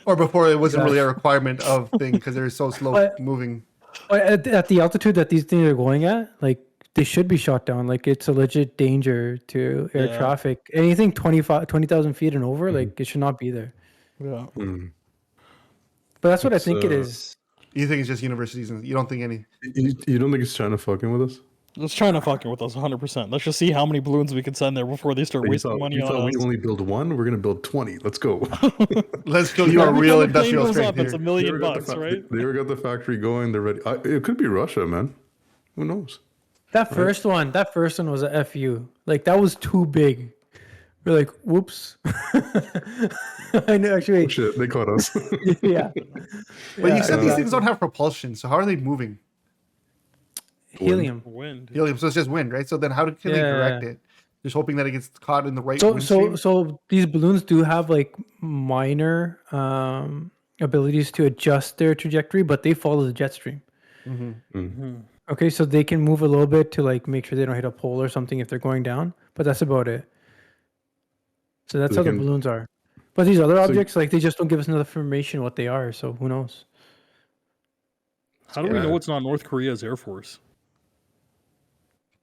Or before it wasn't really a requirement of thing because they're so slow But- moving. But at the altitude that these things are going at, like they should be shot down. Like it's a legit danger to air Yeah. traffic. Anything 20,000 feet and over, like it should not be there. Yeah. But that's what I It's, think it is. You think it's just universities and you don't think any? You don't think it's China fucking with us? It's China fucking with us 100%. Let's just see how many balloons we can send there before they start wasting money you on thought us. we only build one? We're gonna build 20. Let's go. Let's show you a Every real time the plane industrial goes strength up, it's here. $1 million bucks, right? They already got the factory going. They're ready. It could be Russia, man. Who knows? That first one was a FU. Like that was too big. We're like, whoops. I know actually. Oh, shit, they caught us. Yeah. But you said these exactly. things don't have propulsion, so how are they moving? Helium. Wind. Helium, so it's just wind, right? So then how can they direct it? Just hoping that it gets caught in the right wind stream? So these balloons do have like minor abilities to adjust their trajectory, but they follow the jet stream. Okay, so they can move a little bit to like make sure they don't hit a pole or something if they're going down, but that's about it. So that's They how the can- balloons are. But these other objects, like they just don't give us enough information what they are, so who knows? How do we know it's not North Korea's Air Force?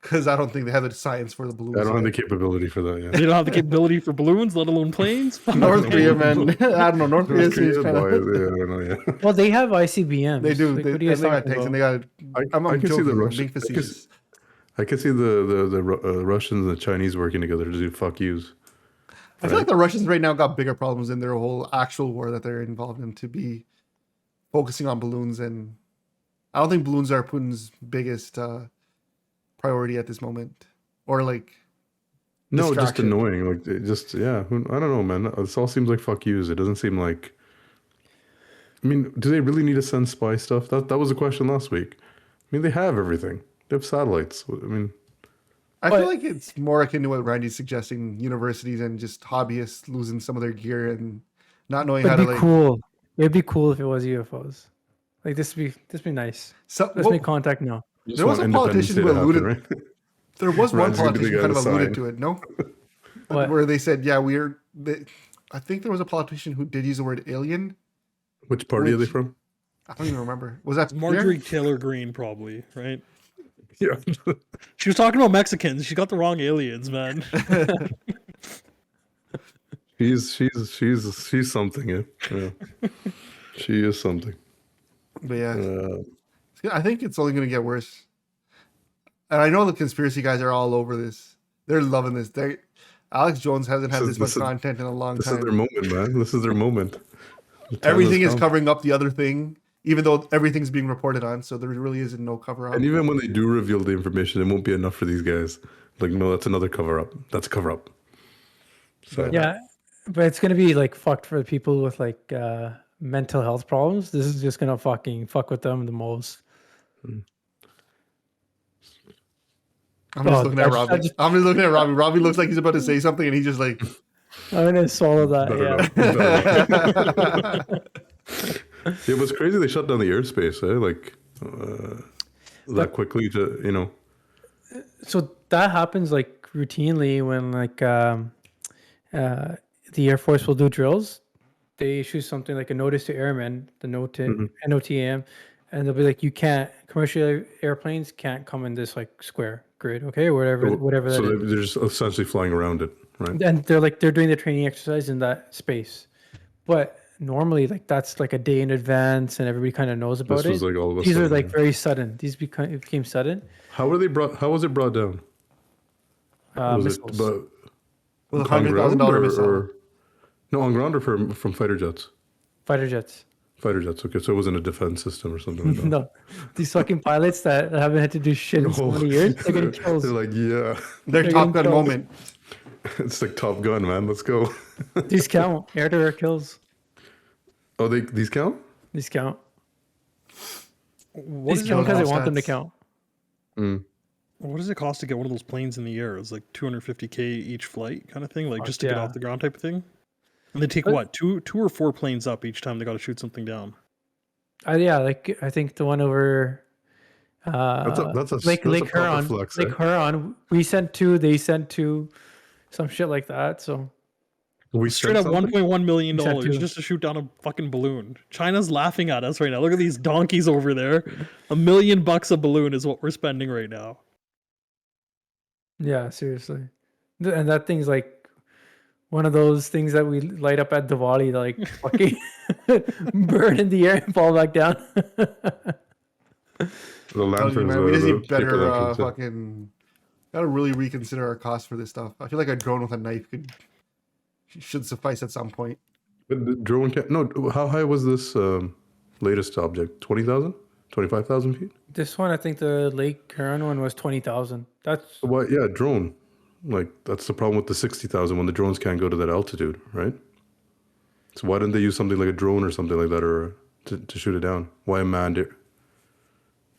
Because I don't think they have the science for the balloons. I don't have the yet. capability for that. Yeah. They don't have the capability for balloons, let alone planes? North Korea, man. I don't know. North Korea North Korea, seems kind boy, of. yeah, I don't know. Yeah. Well, they have ICBMs. They do. Like, They, what do you and they got think tanks, and about- they got. I'm I can see joking. the I'm Russian. being facetious. I can see the Russians and the Chinese working together to do fuck yous. I feel like the Russians right now got bigger problems in their whole actual war that they're involved in to be focusing on balloons, and I don't think balloons are Putin's biggest priority at this moment, or like. No, just distraction. annoying. Like I don't know, man. This all seems like fuck yous. It doesn't seem like. I mean, do they really need to send spy stuff? That was a question last week. I mean, they have everything. They have satellites. I mean, I feel like it's more akin to what Randy's suggesting: universities and just hobbyists losing some of their gear and not knowing how It'd to be like. cool. It'd be cool if it was UFOs. Like this would be nice. So, Let's make contact now. just There was want a Independence politician Day who to happen, alluded. right? There was one Rand's gonna be the politician guy kind of to alluded sign. to it, no? What? Where they said, yeah, I think there was a politician who did use the word alien. Which party are they Which- from? I don't even remember. Was that Marjorie Taylor Greene, probably, right? Yeah. She was talking about Mexicans. She got the wrong aliens, man. she's something. Yeah. She is something. But yeah, I think it's only going to get worse. And I know the conspiracy guys are all over this. They're loving this. Alex Jones hasn't had this much content in a long This time. is their moment, man. This is their moment. The time Everything has is come. covering up the other thing, even though everything's being reported on. So there really isn't no cover up. And even when they do reveal the information, it won't be enough for these guys. Like, no, that's another cover up. That's a cover up. So Yeah, but it's gonna be like fucked for the people with like mental health problems. This is just gonna fucking fuck with them the most. I'm just Oh, looking at Robbie. I'm just looking at Robbie. Robbie looks like he's about to say something, and he's just like, I'm gonna swallow that. Better Yeah. not. Yeah, but it's crazy they shut down the airspace, eh? Like that quickly to So that happens like routinely when like the Air Force will do drills. They issue something like a notice to airmen, the NOTAM, and they'll be like, you can't, commercial airplanes can't come in this like square grid, okay, or whatever that So is. they're just essentially flying around it, right? And they're doing the training exercise in that space. But normally like that's like a day in advance and everybody kind of knows about This it. was like all of a These are sudden, like yeah. very sudden. These became sudden. How was it brought down? Was Missiles. with a on ground $100,000 missile. no, on ground or from fighter jets? Fighter jets. Fighter jets. Okay, so it wasn't a defense system or something like that. No, these fucking pilots that haven't had to do shit in so many years, they're getting kills. They're like, yeah, Their They're Top Gun getting killed. moment. it's like Top Gun, man. Let's go. These count. Air-to-air kills. Oh, these count? These count. What These is count your because I want them to stats? count. What does it cost to get one of those planes in the air? It's like 250K each flight, kind of thing, like just to get yeah. off the ground type of thing. And they take But- what, two or four planes up each time they got to shoot something down. Yeah, like I think the one over That's a Lake proper Huron. flex. Lake Huron. We sent 2, they sent 2, some shit like that. So We Straight sent up something? $1.1 million Except two. just to shoot down a fucking balloon. China's laughing at us right now. Look at these donkeys over there. $1 million a balloon is what we're spending right now. yeah, seriously. And that thing's like one of those things that we light up at Diwali, like fucking burn in the air and fall back down. The Telling you, lanterns. man, we just the need better paper lanterns, yeah. fucking. Gotta really reconsider our costs for this stuff. I feel like a drone with a knife should suffice at some point. But the drone can no. How high was this latest object? 20,000? 25,000 feet? This one, I think the Lake Huron one was 20,000. That's Why? Yeah, drone. Like that's the problem with the 60,000 when the drones can't go to that altitude, right? So why didn't they use something like a drone or something like that, or to shoot it down? Why a manned it?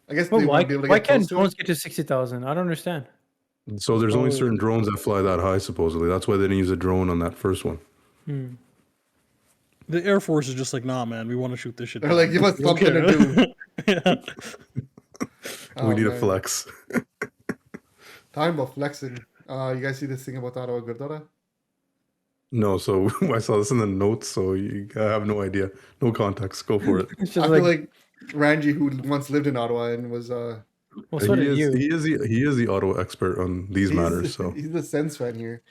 I guess But they why, won't be able to why get can't close to drones it. get to 60,000? I don't understand. So there's only Oh. certain drones that fly that high, supposedly. That's why they didn't use a drone on that first one. The Air Force is just like, nah, man, we want to shoot this shit They're down. like, give us We don't something to care." do. We need a man. flex. Time about flexing. You guys see this thing about Ottawa Gurdwara? No, so I saw this in the notes, so I have no idea. No context. Go for it. It's I just feel like, like Ranji, who once lived in Ottawa and was well, so did you. He is the Ottawa expert on these matters. So he's the sense fan here.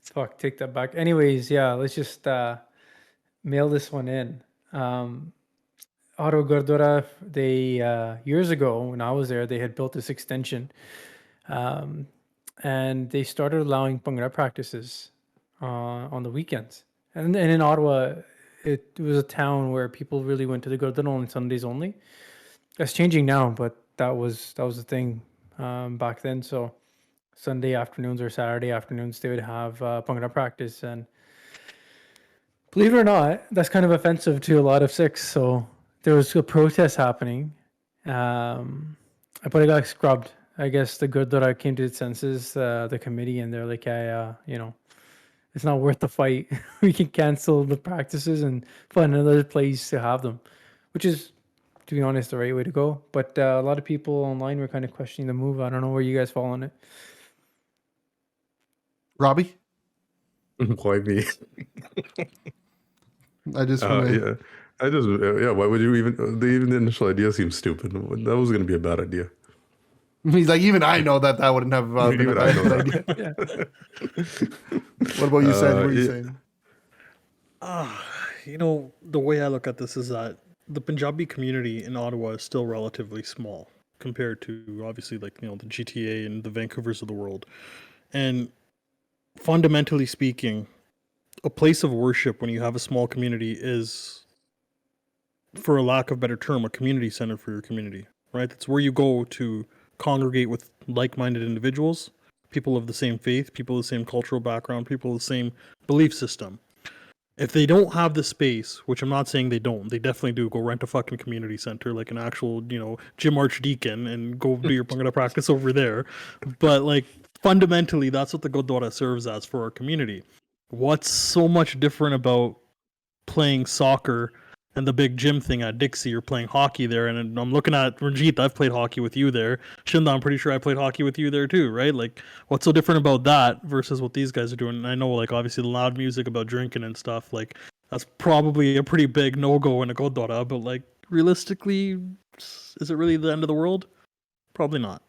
Fuck, take that back. Anyways, yeah, let's just mail this one in. Ottawa Gurdwara, they years ago when I was there, they had built this extension, and they started allowing Bhangra practices on the weekends. And in Ottawa, it was a town where people really went to the Gurdwara on Sundays only. That's changing now, but that was the thing back then. So Sunday afternoons or Saturday afternoons, they would have Bhangra practice, and believe it or not, that's kind of offensive to a lot of Sikhs. So there was a protest happening, but it got scrubbed. I guess the Gurdwara came to its senses, the committee, and they're like, yeah, it's not worth the fight. We can cancel the practices and find another place to have them, which is, to be honest, the right way to go. But a lot of people online were kind of questioning the move. I don't know where you guys fall on it. Robbie? why me? I just want to. Yeah, Why would you even? The initial idea seems stupid. That was going to be a bad idea. He's like, even I know that wouldn't have been a Even I know bad that. idea. What about you, Sanj? What are you saying? The way I look at this is that the Punjabi community in Ottawa is still relatively small compared to obviously the GTA and the Vancouvers of the world. And fundamentally speaking, a place of worship when you have a small community is, for a lack of better term, a community center for your community, right? That's where you go to congregate with like-minded individuals, people of the same faith, people of the same cultural background, people of the same belief system. If they don't have the space, which I'm not saying they don't, they definitely do, go rent a fucking community center, like an actual, Jim Archdeacon, and go do your Bhangra practice over there. But fundamentally, that's what the Gurdwara serves as for our community. What's so much different about playing soccer and the big gym thing at Dixie, or playing hockey there? And I'm looking at Ranjit, I've played hockey with you there. Shinda, I'm pretty sure I played hockey with you there too, right? What's so different about that versus what these guys are doing? And I know, obviously the loud music about drinking and stuff, that's probably a pretty big no-go in a Gurdwara, but realistically, is it really the end of the world? Probably not.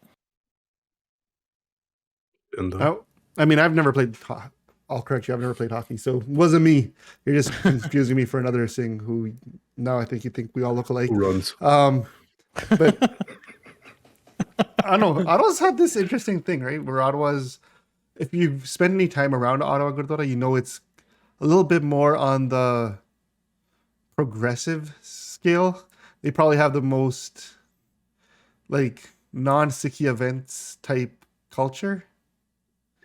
And I mean, I've never played. I'll correct you. I've never played hockey, so it wasn't me. You're just confusing me for another Singh who now I think you think we all look alike. who runs? But I don't know. Ottawa's had this interesting thing, right? Where Ottawa's, if you spend any time around Ottawa Gurdwara, it's a little bit more on the progressive scale. They probably have the most non-Sikhi events type culture.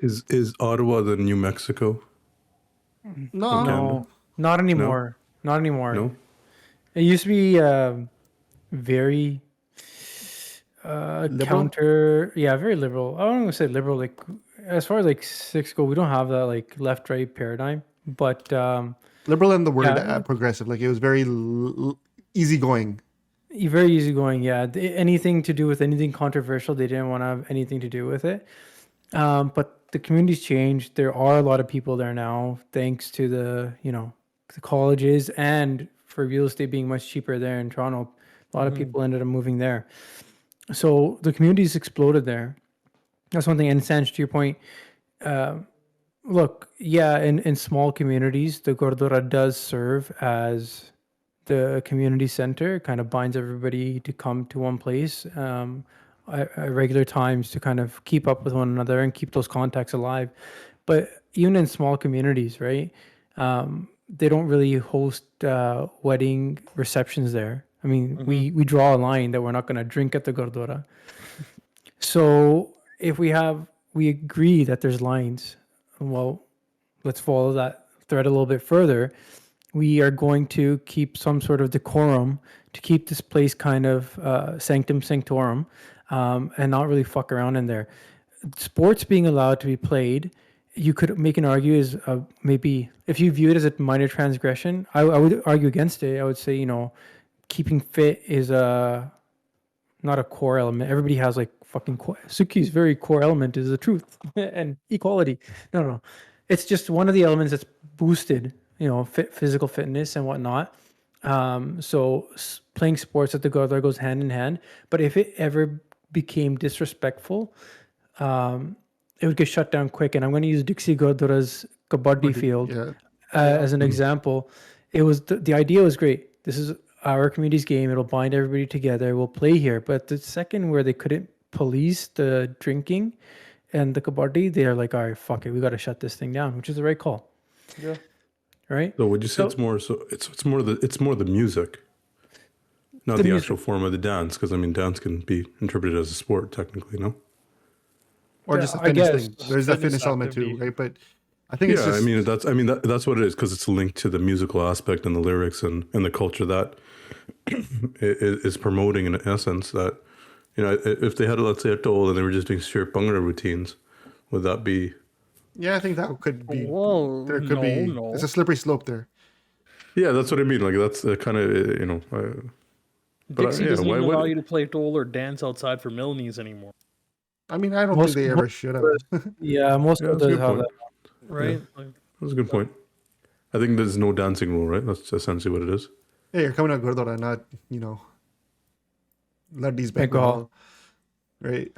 Is Ottawa the New Mexico? No, Not anymore. Not anymore. No. It used to be very very liberal. I don't want to say liberal. Like as far as like Sikhs go, we don't have that like left right paradigm. But Liberal and the word yeah, progressive. Like it was very easygoing. very easygoing. Yeah, anything to do with anything controversial, they didn't want to have anything to do with it. But the community's changed. There are a lot of people there now, thanks to the the colleges and for real estate being much cheaper there in Toronto. A lot of people ended up moving there. So the community's exploded there. That's one thing. And Sanj, to your point, look, yeah, in small communities, the Gurdwara does serve as the community center. It kind of binds everybody to come to one place at regular times to kind of keep up with one another and keep those contacts alive. But even in small communities, right, they don't really host wedding receptions there. I mean, we draw a line that we're not going to drink at the Gurdwara. So if we agree that there's lines, well, let's follow that thread a little bit further. We are going to keep some sort of decorum to keep this place kind of sanctum sanctorum and not really fuck around in there. Sports being allowed to be played, you could make an argue is maybe if you view it as a minor transgression, I would argue against it. I would say, keeping fit is not a core element. Everybody has like fucking Suki's very core element is the truth and equality. No. It's just one of the elements that's boosted, physical fitness and whatnot. So playing sports at the Gurdwara goes hand in hand. But if it ever became disrespectful, it would get shut down quick. And I'm going to use Dixie Gurdwara's Kabaddi field as an example. It was the idea was great. This is our community's game. It'll bind everybody together. We'll play here. But the second where they couldn't police the drinking and the Kabaddi, they're like, all right, fuck it. We got to shut this thing down, which is the right call. Yeah. Right. So would you say it's more the music, not the actual form of the dance? Because I mean, dance can be interpreted as a sport technically, no? Or just a fitness thing. There's that fitness element too, right? But I think it's just... I mean that's what it is, because it's linked to the musical aspect and the lyrics and the culture that is promoting in essence that, if they had, let's say, a toll and they were just doing sheer Bhangra routines, would that be... Yeah, I think that could be... Well, there could be... No. It's a slippery slope there. Yeah, that's what I mean. Like, that's kind of, Dixie doesn't even allow you to play toll or dance outside for Milnies anymore. I mean, I don't think they ever should have. Yeah, most of those have that. Right? Yeah. That's a good point. I think there's no dancing rule, right? That's essentially what it is. Yeah, you're coming out Gurdwara, not, Laddies back right?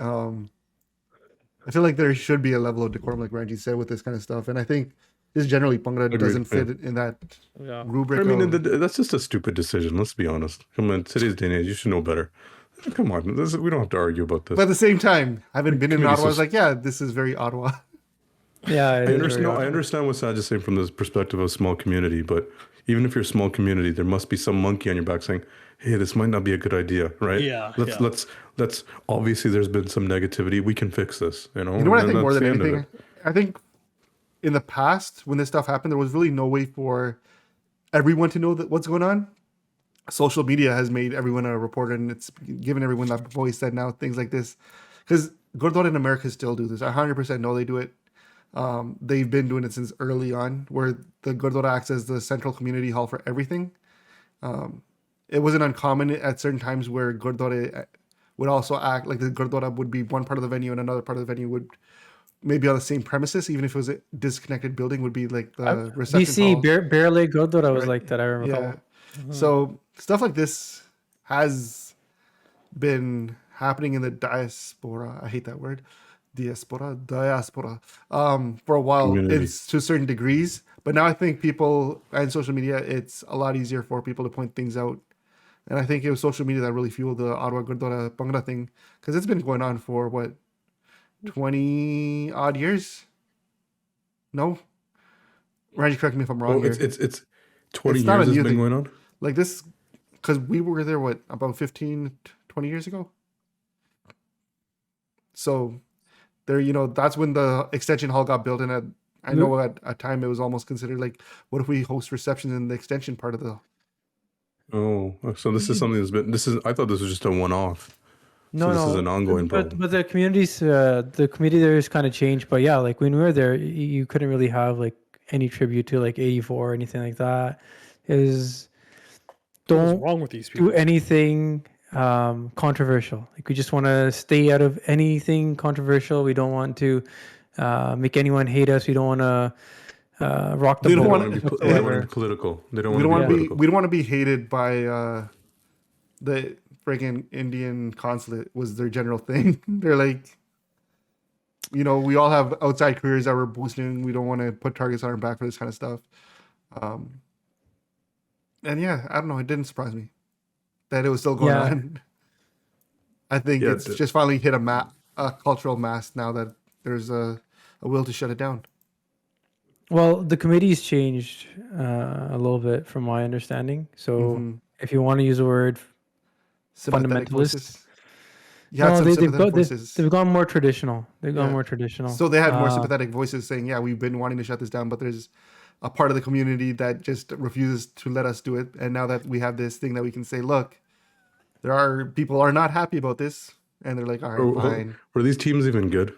I feel like there should be a level of decorum, like Ranji said, with this kind of stuff. And I think just generally Bhangra doesn't fit in that rubric. I mean, that's just a stupid decision. Let's be honest. Come on, today's day and age, you should know better. Come on, we don't have to argue about this. But at the same time, having been in Ottawa, I was like, yeah, this is very Ottawa. Yeah, I understand what Saj is saying from the perspective of a small community, but even if you're a small community, there must be some monkey on your back saying, hey, this might not be a good idea, right? Let's obviously there's been some negativity. We can fix this, You know what I think more than anything? I think in the past, when this stuff happened, there was really no way for everyone to know what's going on. Social media has made everyone a reporter, and it's given everyone that voice that now things like this. Because Gurdwara in America still do this. I 100% know they do it. They've been doing it since early on, where the Gurdwara acts as the central community hall for everything. It wasn't uncommon at certain times where Gurdwara would also act like the Gurdwara would be one part of the venue and another part of the venue would maybe on the same premises, even if it was a disconnected building, would be like the reception hall. Bear Lake Gurdwara was like that, I remember. Yeah. So stuff like this has been happening in the diaspora. I hate that word. Diaspora for a while. It's to certain degrees, but now I think people and social media, it's a lot easier for people to point things out. And I think it was social media that really fueled the Ottawa Gurdwara Bhangra thing, because it's been going on for 20 odd years. No, Randy, correct me if I'm wrong. It's 20 years has been going on. Like this, because we were there about 15, 20 years ago. So there, that's when the extension hall got built, and I know at a time it was almost considered like, what if we host receptions in the extension part of the... Oh, so this is something I thought this was just a one-off. No, this is no, an ongoing problem. but the community there is kind of changed. But yeah, like when we were there, you couldn't really have like any tribute to like 84 or anything like that. Is What is don't wrong with these do people? anything controversial. Like we just want to stay out of anything controversial. We don't want to make anyone hate us. We don't want to rock the They don't boat wanna- They don't want to whatsoever. be political. They don't We don't want want to to be be. political. We don't want to be hated by the friggin' Indian consulate. Was their general thing. They're like, we all have outside careers that we're boosting. We don't want to put targets on our back for this kind of stuff. And yeah, I don't know. It didn't surprise me that it was still going Yeah. on. I think Yeah, it's just finally hit a cultural mass now that there's a will to shut it down. Well, the committee's changed a little bit from my understanding. So Mhm. if you want to use the word, Sympathetic Fundamentalist? voices. You had some sympathetic voices. they've gone more traditional. They've gone Yeah. more traditional. So they had more Uh, sympathetic voices saying, "Yeah, we've been wanting to shut this down, but there's a part of the community that just refuses to let us do it. And now that we have this thing that we can say, look, people are not happy about this, and they're like, all right, fine." Were these teams even good?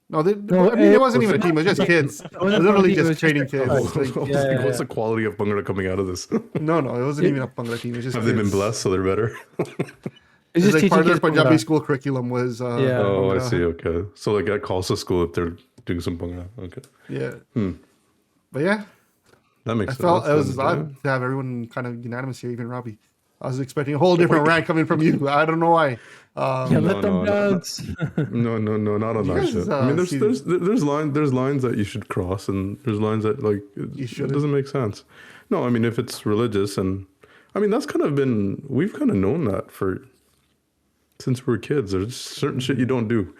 No, No, I mean, it it wasn't even a team; it was just kids, literally just training kids. Right. Like, Yeah, What's the quality of Bhangra coming out of this? no, it wasn't even a Bangla team. It was just Have they been kids. blessed so they're better? It's It's just like teaching part of their kids Punjabi Bhangra. school curriculum was. Yeah. Oh, I Bhangra. see. Okay, so like at Khalsa school, if they're doing some Bhangra, okay, Yeah. But yeah, that makes I sense. felt it was Then, odd to have everyone kind of unanimous here, even Robbie. I was expecting a whole different rant coming from you. I don't know why. Yeah, No, let them no, dance. No, not on You that guys, shit. I mean, see- there's lines that you should cross, and there's lines that like it shouldn't. doesn't make sense. No, I mean if it's religious, and I mean that's kind of been we've kind of known that since we were kids. There's certain shit you don't do,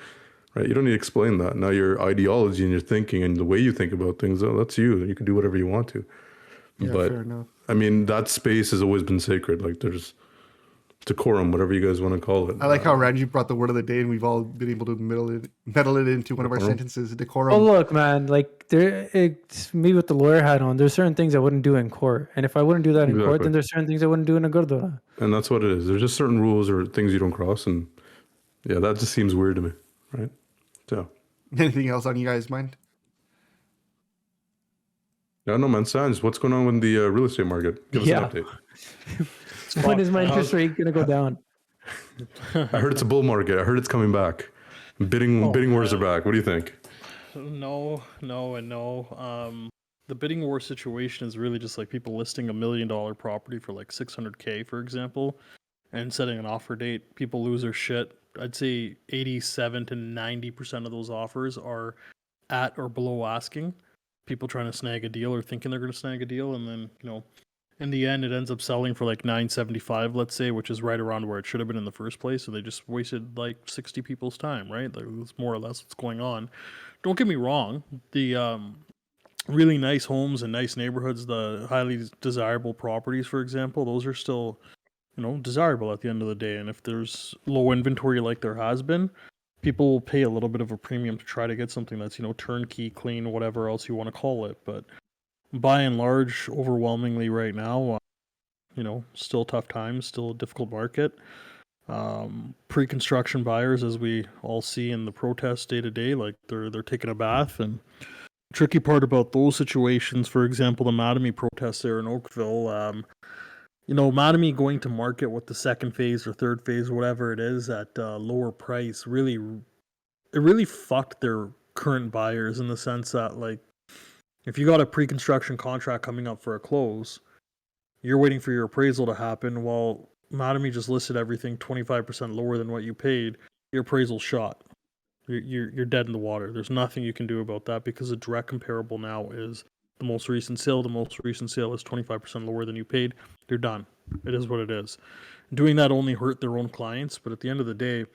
right? You don't need to explain that. Now your ideology and your thinking and the way you think about things, that's you. You can do whatever you want to. Yeah, But fair enough. I mean that space has always been sacred. Like there's decorum, whatever you guys want to call it. I like how Ranji brought the word of the day, and we've all been able to meddle it into one of our Decorum. sentences. Decorum. Oh look, man! Like it's me with the lawyer hat on. There's certain things I wouldn't do in court, and if I wouldn't do that in court, Exactly. then there's certain things I wouldn't do in a Gurdwara. And that's what it is. There's just certain rules or things you don't cross, and yeah, that just seems weird to me, right? So, Anything else on you guys' mind? yeah, no, man, Sanj, what's going on with the real estate market? Give us Yeah. an update. When is my interest rate gonna go down? I heard it's a bull market. I heard it's coming back. Bidding wars are back. What do you think? No, and no. The bidding war situation is really just like people listing $1 million property for like $600K, for example, and setting an offer date. People lose their shit. I'd say 87 to 90% of those offers are at or below asking. People trying to snag a deal or thinking they're going to snag a deal, and then in the end, it ends up selling for like $975, let's say, which is right around where it should have been in the first place. So they just wasted like 60 people's time, right? Like, that's more or less what's going on. Don't get me wrong. The really nice homes and nice neighborhoods, the highly desirable properties, for example, those are still, desirable at the end of the day. And if there's low inventory like there has been, people will pay a little bit of a premium to try to get something that's, turnkey, clean, whatever else you want to call it. But by and large, overwhelmingly right now, still tough times, still a difficult market. Pre-construction buyers, as we all see in the protests day to day, like they're taking a bath. And the tricky part about those situations, for example, the Mattamy protests there in Oakville, Mattamy going to market with the second phase or third phase, whatever it is, at lower price, really fucked their current buyers, in the sense that, like, if you got a pre-construction contract coming up for a close, you're waiting for your appraisal to happen. While Mattamy just listed everything 25% lower than what you paid, your appraisal's shot. You're dead in the water. There's nothing you can do about that, because the direct comparable now is the most recent sale. The most recent sale is 25% lower than you paid. You're done. It is what it is. Doing that only hurt their own clients, but at the end of the day,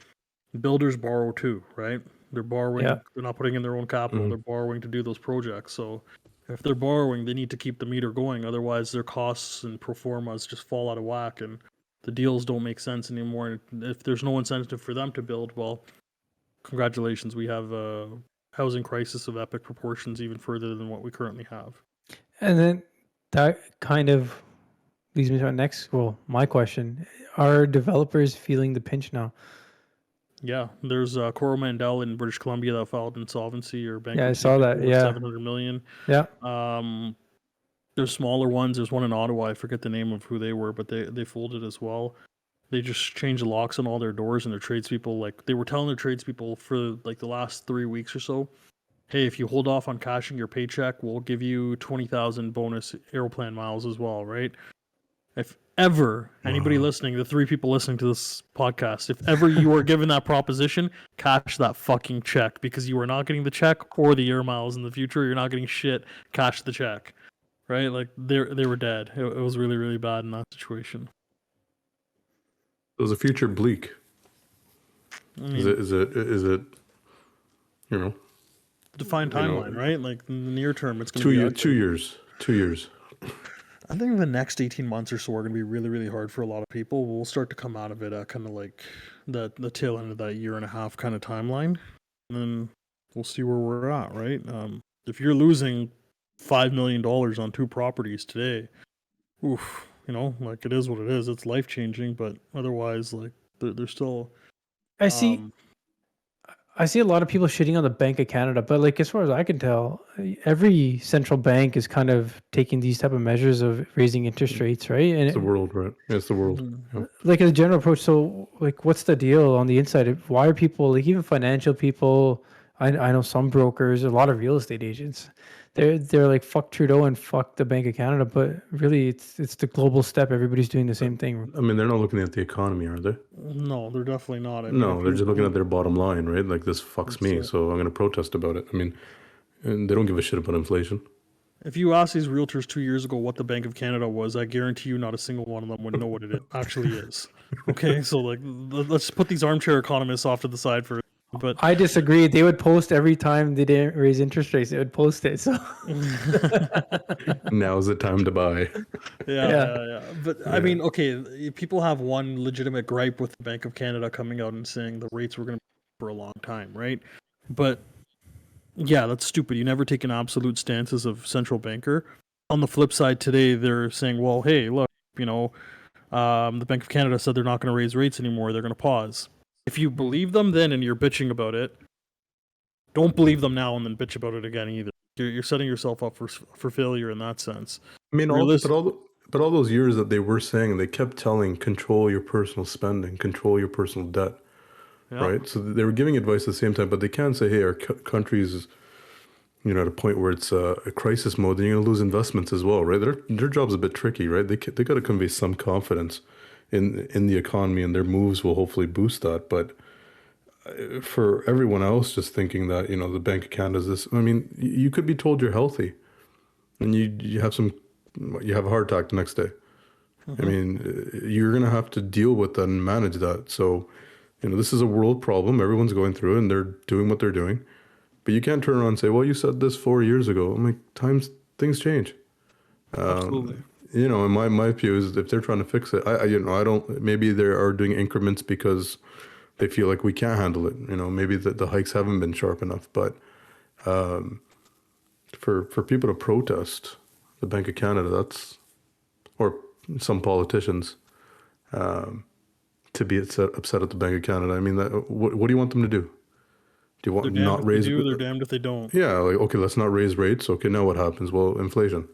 builders borrow too, right? They're borrowing. Yeah. They're not putting in their own capital. Mhm. They're borrowing to do those projects. So if they're borrowing, they need to keep the meter going. Otherwise, their costs and pro formas just fall out of whack, and the deals don't make sense anymore. And if there's no incentive for them to build, well, congratulations. We have a housing crisis of epic proportions, even further than what we currently have. And then that kind of leads me to my question. Are developers feeling the pinch now? Yeah, there's Coromandel in British Columbia that filed insolvency or bankruptcy. Yeah, I saw that. over Yeah. 700 million. Yeah. There's smaller ones. There's one in Ottawa. I forget the name of who they were, but they folded as well. They just changed the locks on all their doors, and their tradespeople, like, they were telling their tradespeople for like the last 3 weeks or so, hey, if you hold off on cashing your paycheck, we'll give you 20,000 bonus Aeroplan miles as well, right? If ever anybody listening, the 3 people listening to this podcast, if ever you are given that proposition, cash that fucking check, because you are not getting the check or the air miles in the future. You're not getting shit. Cash the check, right? Like, they were dead. It was really, really bad in that situation. Is the future bleak? I mean, Is it? You know, defined timeline, right? Like, in the near term, it's going to 2 be years. 2 years. 2 years. I think the next 18 months or so are going to be really, really hard for a lot of people. We'll start to come out of it at kind of like the tail end of that year and a half kind of timeline. And then we'll see where we're at, right? If you're losing $5 million on 2 properties today, oof, you know, like, it is what it is. It's life changing, but otherwise, like, they're still. I see a lot of people shitting on the Bank of Canada, but like, as far as I can tell, every central bank is kind of taking these type of measures of raising interest rates, right? And It's the world, right? Yeah, it's the world. Yeah. like, as a general approach, so like, what's the deal on the inside? Why are people, like, even financial people? I know some brokers, a lot of real estate agents. They're like, fuck Trudeau and fuck the Bank of Canada, but really it's the global step. Everybody's doing the same thing. I mean, they're not looking at the economy, are they? No, they're definitely not. I mean, No, if they're you- just looking at their bottom line, right? Like, this fucks me, it. so I'm going to protest about it. I mean, and they don't give a shit about inflation. If you asked these realtors 2 years ago what the Bank of Canada was, I guarantee you not a single one of them would know what it actually is. Okay, so, like, let's put these armchair economists off to the side for. But I disagree. They would post every time they didn't raise interest rates. They would post it. So Now's the time to buy. yeah. But I mean, okay, people have one legitimate gripe with the Bank of Canada coming out and saying the rates were going to be for a long time, right? But yeah, that's stupid. You never take an absolute stance as a central banker. On the flip side, today they're saying, well, hey, look, you know, the Bank of Canada said they're not going to raise rates anymore. They're going to pause. If you believe them then and you're bitching about it, don't believe them now and then bitch about it again either. You're setting yourself up for failure in that sense. I mean, all those years that they were saying, they kept telling, control your personal spending, control your personal debt, Yeah. right? So they were giving advice at the same time, but they can't say, hey, our country's, you know, at a point where it's a crisis mode, then you're going to lose investments as well, right? Their job's a bit tricky, right? They got to convey some confidence in the economy, and their moves will hopefully boost that. But for everyone else just thinking that, you know, the Bank of Canada is this, I mean, you could be told you're healthy and you have a heart attack the next day. I mean, you're going to have to deal with that and manage that. So, you know, this is a world problem. Everyone's going through it and they're doing what they're doing. But you can't turn around and say, well, you said this 4 years ago. I'm like, things change. Absolutely. You know, and my view is if they're trying to fix it, I don't, maybe they are doing increments because they feel like we can't handle it. You know, maybe the hikes haven't been sharp enough. But for people to protest the Bank of Canada, or some politicians to be upset at the Bank of Canada. I mean, what do you want them to do? Do you want They're not damned if raise? they do, they're damned if they don't. Yeah, like, okay, let's not raise rates. Okay, now what happens? Well, inflation.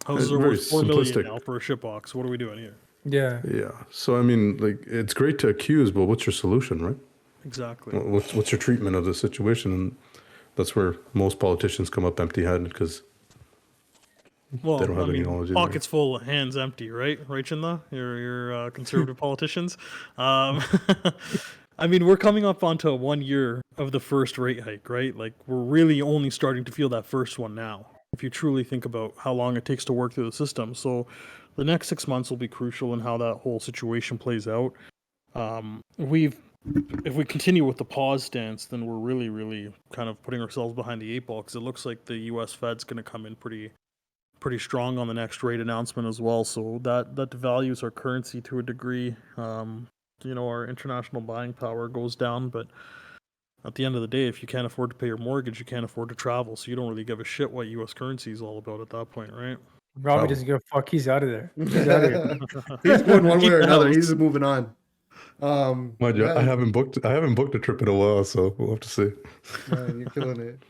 Houses are very worth $4 million simplistic. now for a shitbox. What are we doing here? yeah, Yeah. So I mean, like, it's great to accuse, but what's your solution, right? Exactly. What's your treatment of the situation? And that's where most politicians come up empty-handed because Well, they don't have I any mean, knowledge either. pockets full, hands empty, right? Right, Chinda? Your conservative politicians. I mean, we're coming up onto 1 year of the first rate hike, right? Like, we're really only starting to feel that first one now, if you truly think about how long it takes to work through the system. So the next 6 months will be crucial in how that whole situation plays out. If we continue with the pause stance, then we're really, really kind of putting ourselves behind the 8 ball, because it looks like the U.S. Fed's going to come in pretty strong on the next rate announcement as well. So that devalues our currency to a degree. You know, our international buying power goes down, but at the end of the day, if you can't afford to pay your mortgage, you can't afford to travel. So you don't really give a shit what U.S. currency is all about at that point, right? Robbie doesn't give a fuck. He's out of there. He's out of here. He's going one way or Keep the another. house. He's moving on. Mind you, I haven't booked a trip in a while, so we'll have to see. Man, you're killing it.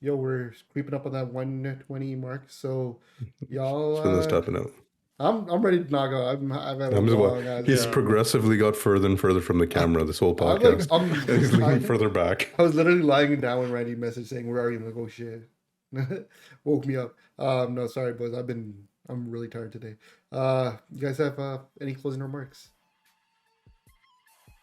Yo, we're creeping up on that 120 mark. So, y'all, Spin this tapping out. I'm ready to knock out. I've had a I'm just long he's progressively got further and further from the camera this whole podcast. He's leaning further back. I was literally lying down when Randy messaged saying, "Where are you?" I'm like, "Oh shit," woke me up. No, sorry, boys. I'm really tired today. You guys have any closing remarks?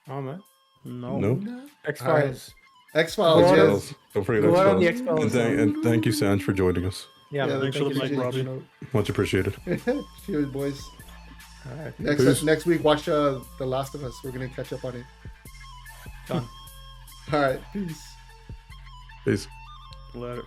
Oh man, No. X-Files. X-Files. Yes. X-Files. Don't forget Go out on the X-Files. X-Files. And thank you, Sanj, for joining us. Yeah, man, thanks for the mic, Robbie. Much appreciated. Cheers, boys. all right. Next week, watch The Last of Us. We're gonna catch up on it. Done. All right, peace. Peace. Later.